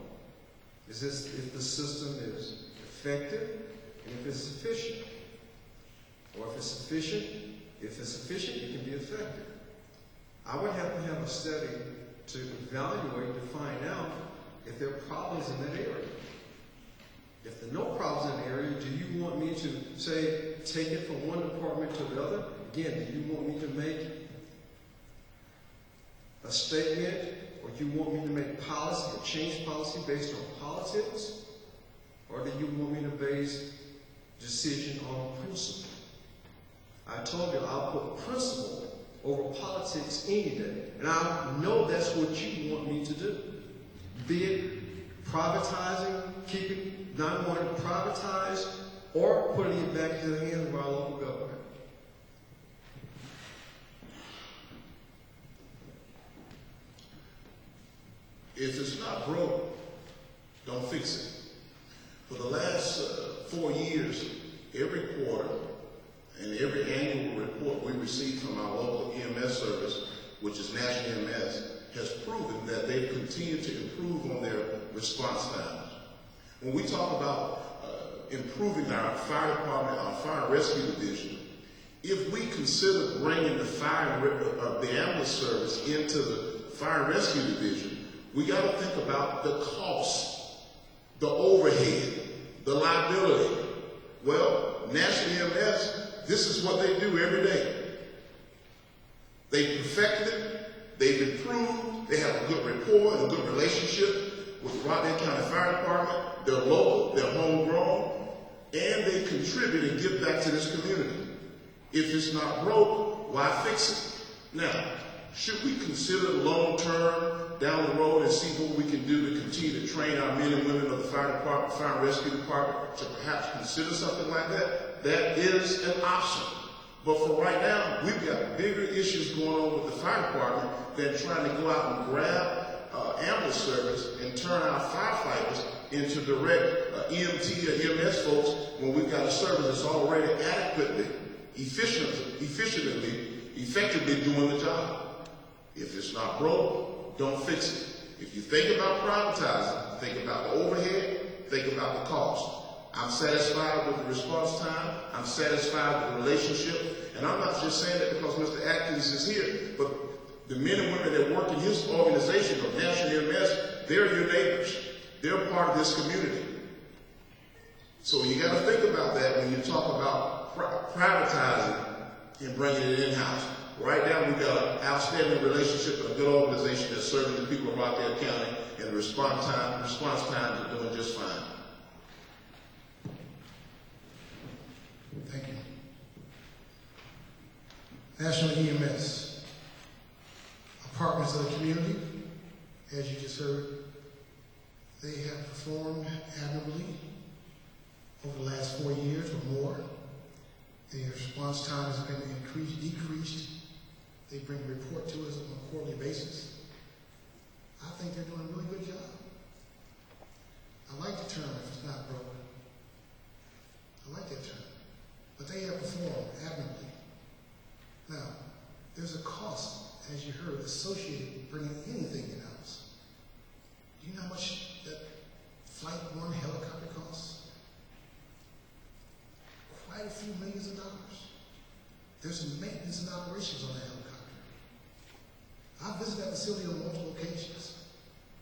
is if the system is effective and if it's sufficient. Or if it's sufficient, it can be effective. I would have to have a study to evaluate, to find out if there are problems in that area. If there are no problems in the area, do you want me to say, take it from one department to the other? Again, do you want me to make a statement, or do you want me to make policy or change policy based on politics? Or do you want me to base decision on principle? I told you I'll put principle over politics any day. And I know that's what you want me to do. Be it privatizing, keeping 911 privatized, or putting it back into the hands of our local government. If it's not broke, don't fix it. For the last 4 years, every quarter and every annual report we receive from our local EMS service, which is National EMS, has proven that they've continued to improve on their response times. When we talk about improving our fire department, our fire and rescue division, if we consider bringing the ambulance service into the fire and rescue division, we got to think about the cost, the overhead, the liability. Well, National EMS, this is what they do every day. They've perfected it, they've improved, they have a good rapport and a good relationship with the Rockdale County Fire Department. They're local, they're homegrown, and they contribute and give back to this community. If it's not broke, why fix it? Now, should we consider long-term down the road and see what we can do to continue to train our men and women of the fire department, fire and rescue department, to perhaps consider something like that? That is an option. But for right now, we've got bigger issues going on with the fire department than trying to go out and grab ambulance service and turn our firefighters into direct EMT or EMS folks when we've got a service that's already adequately, effectively doing the job. If it's not broke, don't fix it. If you think about privatizing, think about the overhead, think about the cost. I'm satisfied with the response time. I'm satisfied with the relationship. And I'm not just saying that because Mr. Atkins is here, but the men and women that work in his organization of National EMS, they're your neighbors. They're part of this community. So you got to think about that when you talk about privatizing and bringing it in-house. Right now, we've got an outstanding relationship and a good organization that's serving the people of Rockdale County, and the response times are doing just fine. Thank you. National EMS, apartments of the community, as you just heard, they have performed admirably over the last 4 years or more. Their response time has been decreased. They bring a report to us on a quarterly basis. I think they're doing a really good job. I like the term, if it's not broken. I like that term. But they have performed admirably. Now, there's a cost, as you heard, associated with bringing anything in-house. Do you know how much that Flight 1 helicopter costs? Quite a few millions of dollars. There's some maintenance and operations on the helicopter. I visited that facility on multiple occasions.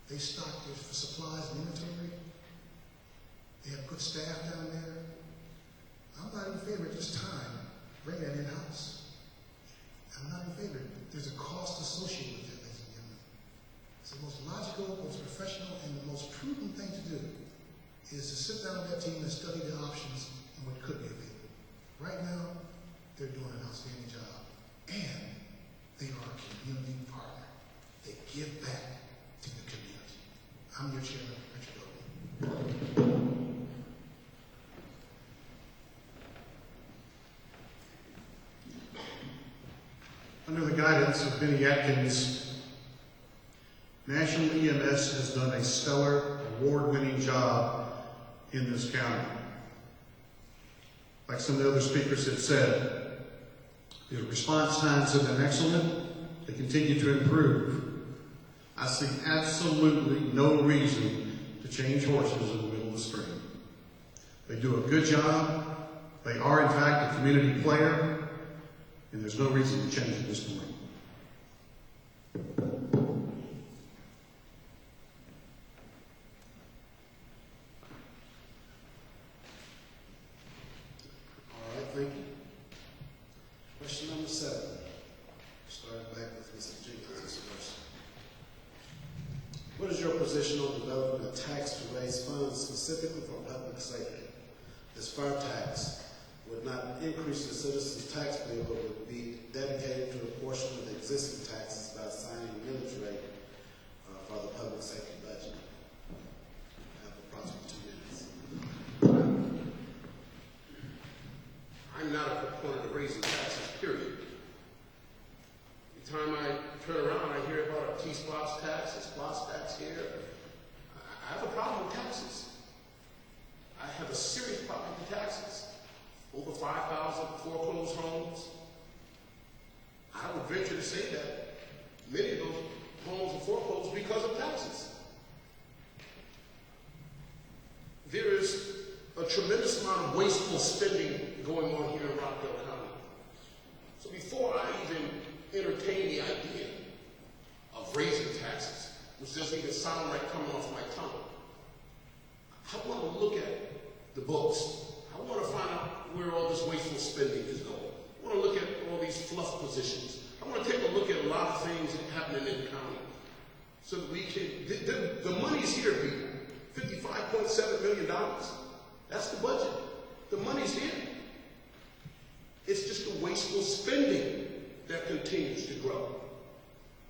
They stock their supplies and inventory. They have good staff down there. I'm not in favor at this time bringing that in-house. I'm not in favor. There's a cost associated with that, ladies and gentlemen. It's the most logical, most professional, and the most prudent thing to do is to sit down with that team and study the options and what could be available. Right now, they're doing an outstanding job. And they are a community partner. They give back to the community. I'm your chairman, Richard Oden. Under the guidance of Benny Atkins, National EMS has done a stellar, award-winning job in this county. Like some of the other speakers have said, the response times have been excellent. They continue to improve. I see absolutely no reason to change horses in the middle of the spring. They do a good job. They are, in fact, a community player. And there's no reason to change at this point. position on developing a tax to raise funds specifically for public safety. This fire tax would not increase the citizens' tax bill, but would be dedicated to a portion of the existing taxes by assigning a millage rate for the public safety budget. I have approximately 2 minutes. I'm not a proponent of raising taxes, period. Every time I turn around, I hear about a T-SPOS tax, a SPOS tax here. I have a problem with taxes. I have a serious problem with taxes. Over 5,000 foreclosed homes. I would venture to say that many of those homes are foreclosed because of taxes. There is a tremendous amount of wasteful spending going on here in Rockdale County. So before I even entertain the idea of raising taxes, which doesn't even sound right coming off my tongue, I want to look at the books. I want to find out where all this wasteful spending is going. I want to look at all these fluff positions. I want to take a look at a lot of things that happen in the county so that we can, the money's here, people. $55.7 million. That's the budget. The money's here. It's just the wasteful spending that continues to grow.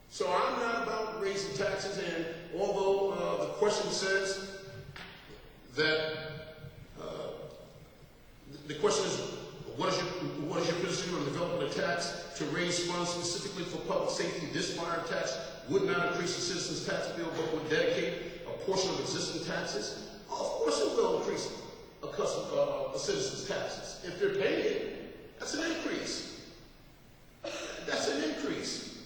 So I'm not about raising taxes, and although the question says that the question is, what is your position on developing a tax to raise funds specifically for public safety? This fire tax would not increase the citizens' tax bill, but would dedicate a portion of existing taxes. Of course it will increase a citizen's taxes. If they're paying it, that's an increase. That's an increase.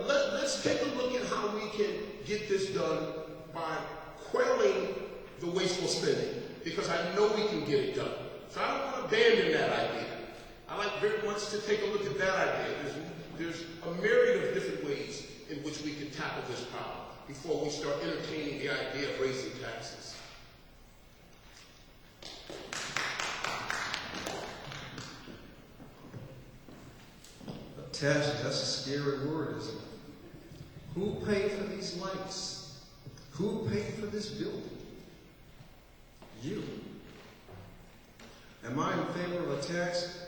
Let's take a look at how we can get this done by quelling the wasteful spending, because I know we can get it done. So I don't want to abandon that idea. I like very much to take a look at that idea. There's a myriad of different ways in which we can tackle this problem before we start entertaining the idea of raising taxes. Taxes, that's a scary word, isn't it? Who paid for these lights? Who paid for this building? You. Am I in favor of a tax?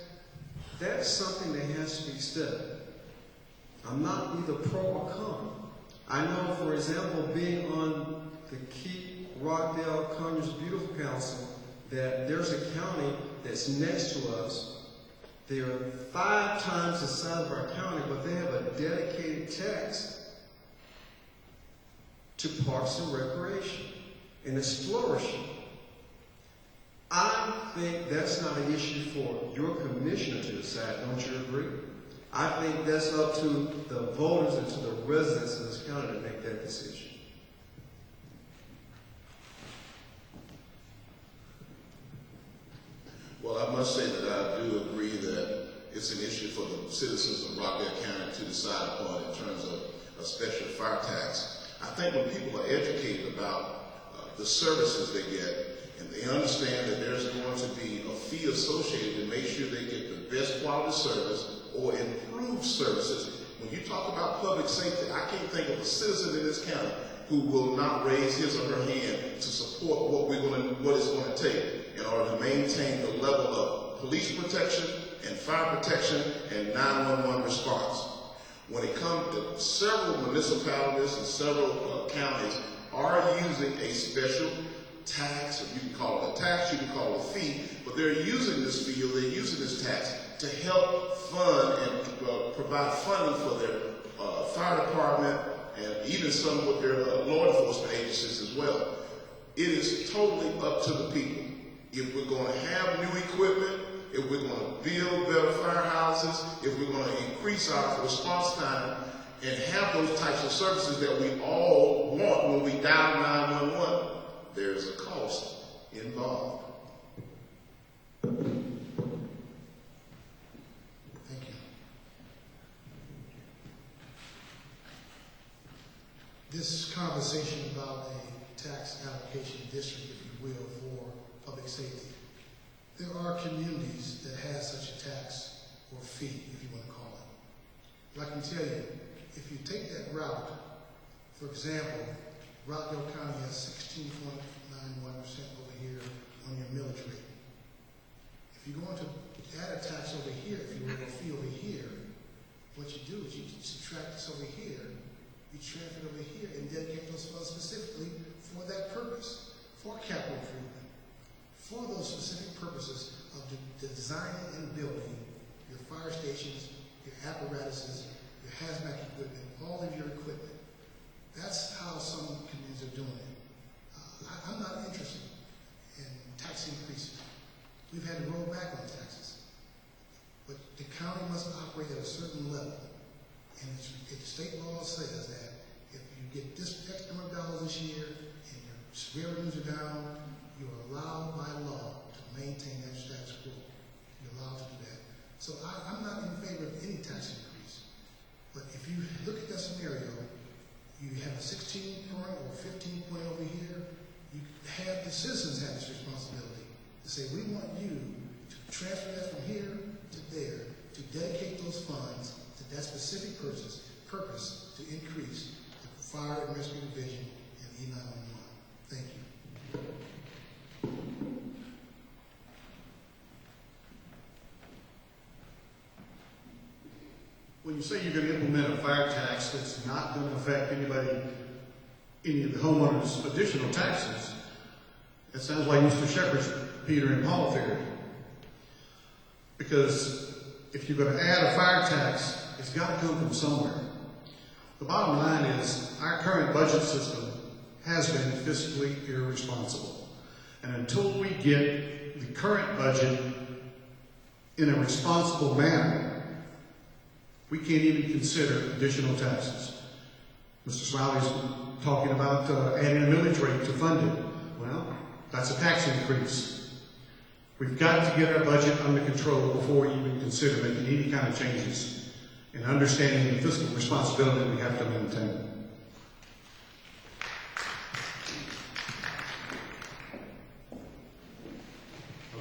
That's something that has to be studied. I'm not either pro or con. I know, for example, being on the Keep Rockdale Conyers Beautiful Council, that there's a county that's next to us. They are 5 times the size of our county, but they have a dedicated tax to parks and recreation, and it's flourishing. I think that's not an issue for your commissioner to decide, don't you agree? I think that's up to the voters and to the residents of this county to make that decision. Well, I must say that I do agree that it's an issue for the citizens of Rockdale County to decide upon in terms of a special fire tax. I think when people are educated about the services they get, and they understand that there's going to be a fee associated to make sure they get the best quality service or improved services. When you talk about public safety, I can't think of a citizen in this county who will not raise his or her hand to support what it's going to take in order to maintain the level of police protection and fire protection and 911 response. When it comes to several municipalities and several counties are using a special tax, or you can call it a tax, you can call it a fee, but they're using this fee or they're using this tax to help fund and provide funding for their fire department and even some with their law enforcement agencies as well. It is totally up to the people. If we're going to have new equipment, if we're going to build better firehouses, if we're going to increase our response time and have those types of services that we all want when we dial 911, there's a cost involved. Thank you. This conversation about a tax allocation district, if you will, for public safety. There are communities that have such a tax or fee, if you want to call it. But I can tell you, if you take that route For example, Rockdale County has 16.91% over here on your millage rate. If you're going to add a tax over here, if you were to fee over here, what you do is you subtract this over here, you transfer it over here, and dedicate those funds specifically for that purpose, for capital improvement, for those specific purposes of designing and building your fire stations, your apparatuses, your hazmat equipment, all of your equipment. That's how some communities are doing it. I'm not interested in tax increases. We've had to roll back on taxes. But the county must operate at a certain level. And the state law says that if you get this X number of dollars this year and your revenues are down, you're allowed by law to maintain that status quo. You're allowed to do that. So I'm not in favor of any tax increase. But if you look at that scenario, you have a 16 point or 15 point over here, you have the citizens have this responsibility to say, we want you to transfer that from here to there, to dedicate those funds to that specific purpose to increase the fire and rescue division and E911. Thank you. When you say you're going to implement a fire tax that's not going to affect any of the homeowners' additional taxes, it sounds like Mr. Shepherd's Peter and Paul theory. Because if you're going to add a fire tax, it's got to come from somewhere. The bottom line is our current budget system has been fiscally irresponsible. And until we get the current budget in a responsible manner, we can't even consider additional taxes. Mr. Smiley's talking about adding a millage rate to fund it. Well, that's a tax increase. We've got to get our budget under control before we even consider making any kind of changes and understanding the fiscal responsibility we have to maintain.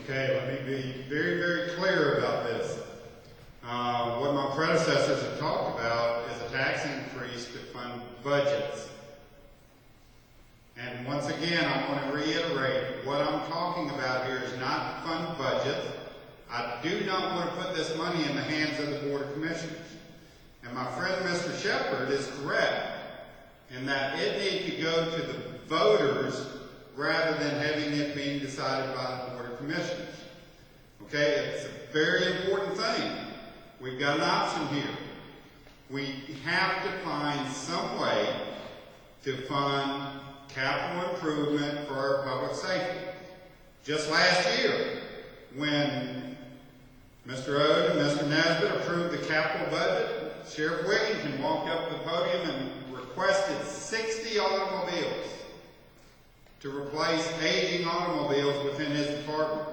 Okay, let me be very, very clear about this. What my predecessors have talked about is a tax increase to fund budgets. And once again, I want to reiterate, what I'm talking about here is not to fund budgets. I do not want to put this money in the hands of the Board of Commissioners. And my friend Mr. Shepherd is correct in that it needs to go to the voters rather than having it being decided by the Board of Commissioners. Okay, it's a very important thing. We've got an option here. We have to find some way to fund capital improvement for our public safety. Just last year, when Mr. Ode and Mr. Nesbitt approved the capital budget, Sheriff Wigginton walked up to the podium and requested 60 automobiles to replace aging automobiles within his department.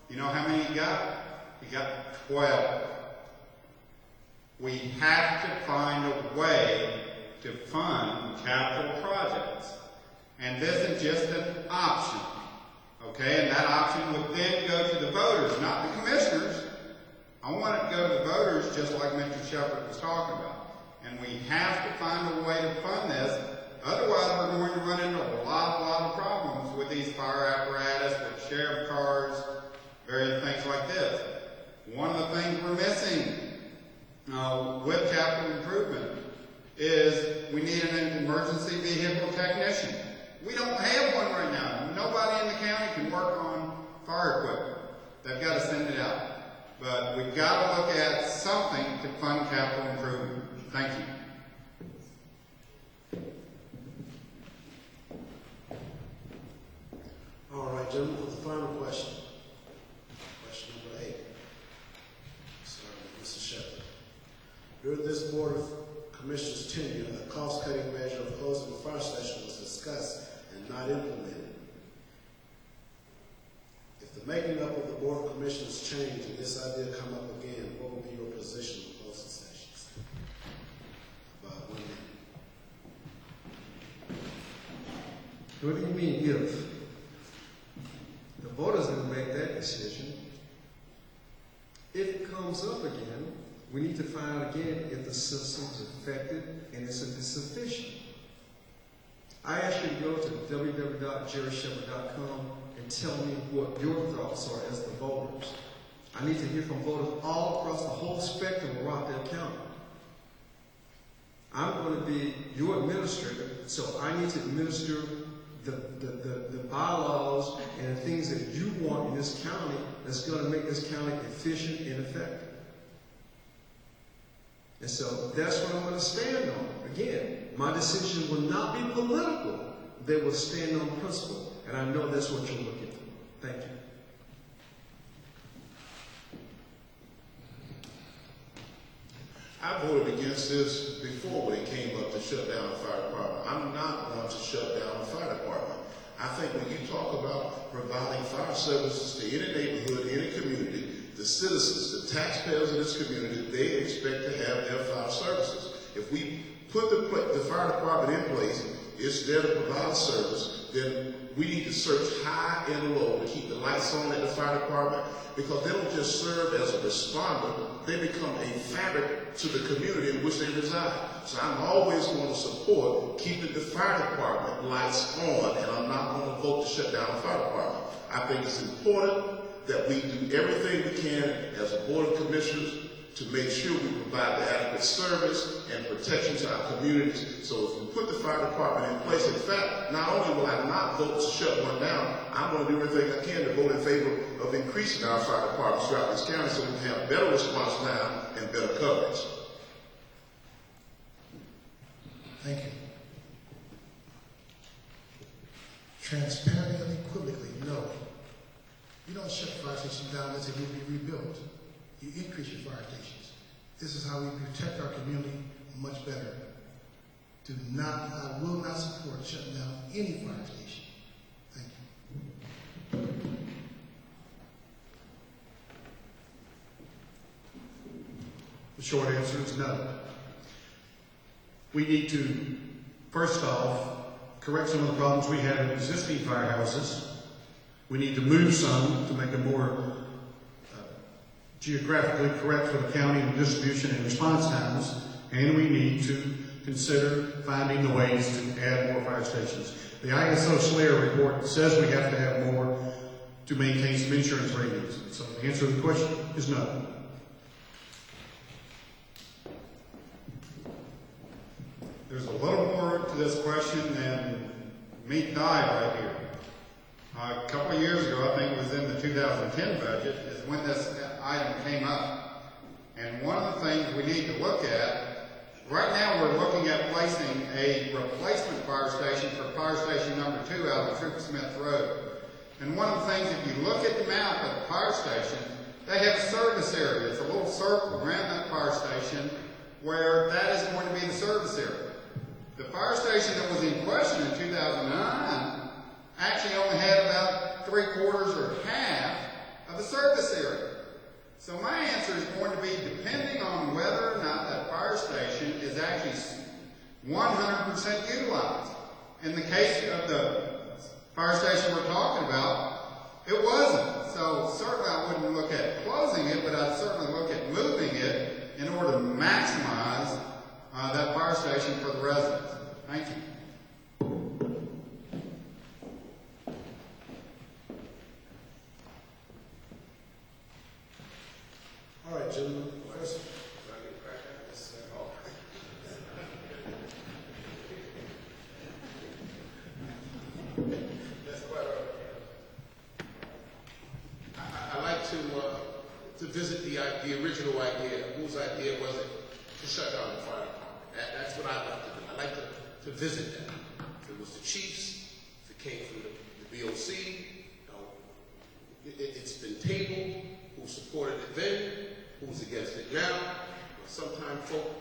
You know how many he got? He got 12. We have to find a way to fund capital projects. And this is just an option. Okay, and that option would then go to the voters, not the commissioners. I want it to go to the voters just like Mr. Shepherd was talking about. And we have to find a way to fund this. Otherwise, we're going to run into a lot of problems with these fire apparatus, with sheriff cars, various things like this. One of the things we're missing with capital improvement is we need an emergency vehicle technician. We don't have one right now. Nobody in the county can work on fire equipment. They've got to send it out. But we've got to look at something to fund capital improvement. Thank you. All right, gentlemen, for the final question. Question number 8. Sorry, Mr. Shepherd. During this Board of Commissioners tenure, a cost-cutting measure of closing the fire station was discussed and not implemented. If the making up of the Board of Commissioners change and this idea come up again, what will be your position on closing sessions? About 1 minute. What do you mean if? The voters didn't make that decision. If it comes up again, we need to find out again if the system is effective and is sufficient. I ask you to go to www.jerryshepard.com and tell me what your thoughts are as the voters. I need to hear from voters all across the whole spectrum of Rockdale County. I'm going to be your administrator, so I need to administer the bylaws and the things that you want in this county that's going to make this county efficient and effective. And so that's what I'm going to stand on. Again, my decision will not be political. They will stand on principle. And I know that's what you're looking for. Thank you. I voted against this before when it came up to shut down the fire department. I'm not going to shut down the fire department. I think when you talk about providing fire services to any neighborhood, any community, the citizens, the taxpayers of this community, they expect to have their fire services. If we put the fire department in place, it's there to provide a service, then we need to search high and low to keep the lights on at the fire department, because they don't just serve as a responder, they become a fabric to the community in which they reside. So I'm always going to support keeping the fire department lights on, and I'm not going to vote to shut down the fire department. I think it's important that we do everything we can as a board of commissioners to make sure we provide the adequate service and protection to our communities. So if we put the fire department in place, in fact, not only will I not vote to shut one down, I'm going to do everything I can to vote in favor of increasing our fire departments throughout this county so we can have better response time and better coverage. Thank you. Transparently and equivocally, no. You don't shut fire stations down unless they need to be rebuilt. You increase your fire stations. This is how we protect our community much better. I will not support shutting down any fire station. Thank you. The short answer is no. We need to, first off, correct some of the problems we have in existing firehouses. We need to move some to make them more geographically correct for the county in distribution and response times, and we need to consider finding the ways to add more fire stations. The ISO SLAIR report says we have to have more to maintain some insurance ratings. So the answer to the question is no. There's a little more to this question than meet and eye right here. A couple of years ago, I think it was in the 2010 budget, is when this item came up. And one of the things we need to look at, right now we're looking at placing a replacement fire station for fire station number 2 out on Trooper Smith Road. And one of the things, if you look at the map of the fire station, they have a service area. It's a little circle around that fire station where that is going to be the service area. The fire station that was in question in 2009 actually only had about 3/4 or half of the service area. So my answer is going to be depending on whether or not that fire station is actually 100% utilized. In the case of the fire station we're talking about, it wasn't. So certainly I wouldn't look at closing it, but I'd certainly look at moving it in order to maximize that fire station for the residents. Thank you. All right, gentlemen. First, I like to visit the original idea. Whose idea was it to shut down the fire department? That's what I like to do. I like to visit that. If it was the chiefs, if it came from the BOC, it's been tabled. Who supported it then? Who's against it now? Sometimes folk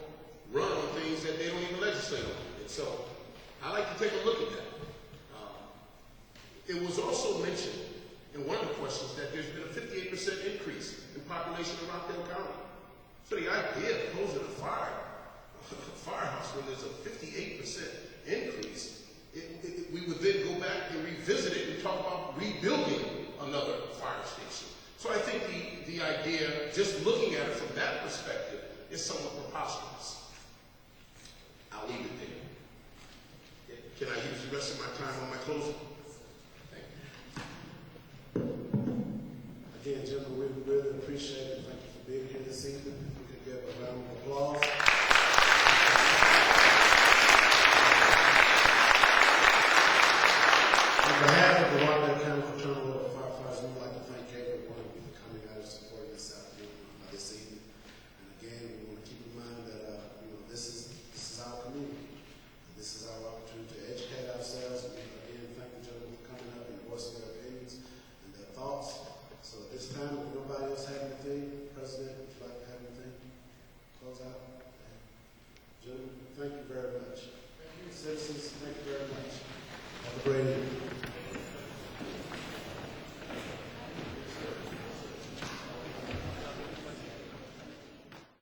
run on things that they don't even legislate on. And so I like to take a look at that. It was also mentioned in one of the questions that there's been a 58% increase in population in Rockdale County. So the idea of closing a firehouse when there's a 58% increase, we would then go back and revisit it and talk about rebuilding another fire station. So I think the idea, just looking at it from that perspective, is somewhat preposterous. I'll leave it there. Can I use the rest of my time on my closing. Again, gentlemen, we really appreciate it. Thank you for being here this evening. If we could give a round of applause. On behalf of the Rockdale County Fraternal Order of Firefighters, we'd like to thank everyone for coming out and supporting this afternoon, this evening. And again, we want to keep in mind that this is our community. This is our opportunity to educate ourselves. And again, thank the gentlemen for coming up and voicing their opinions and their thoughts. So at this time, if nobody else have anything, President, would you like to have anything? Close out? Gentlemen, thank you very much. Thank you. Citizens, thank you very much. Have a great evening.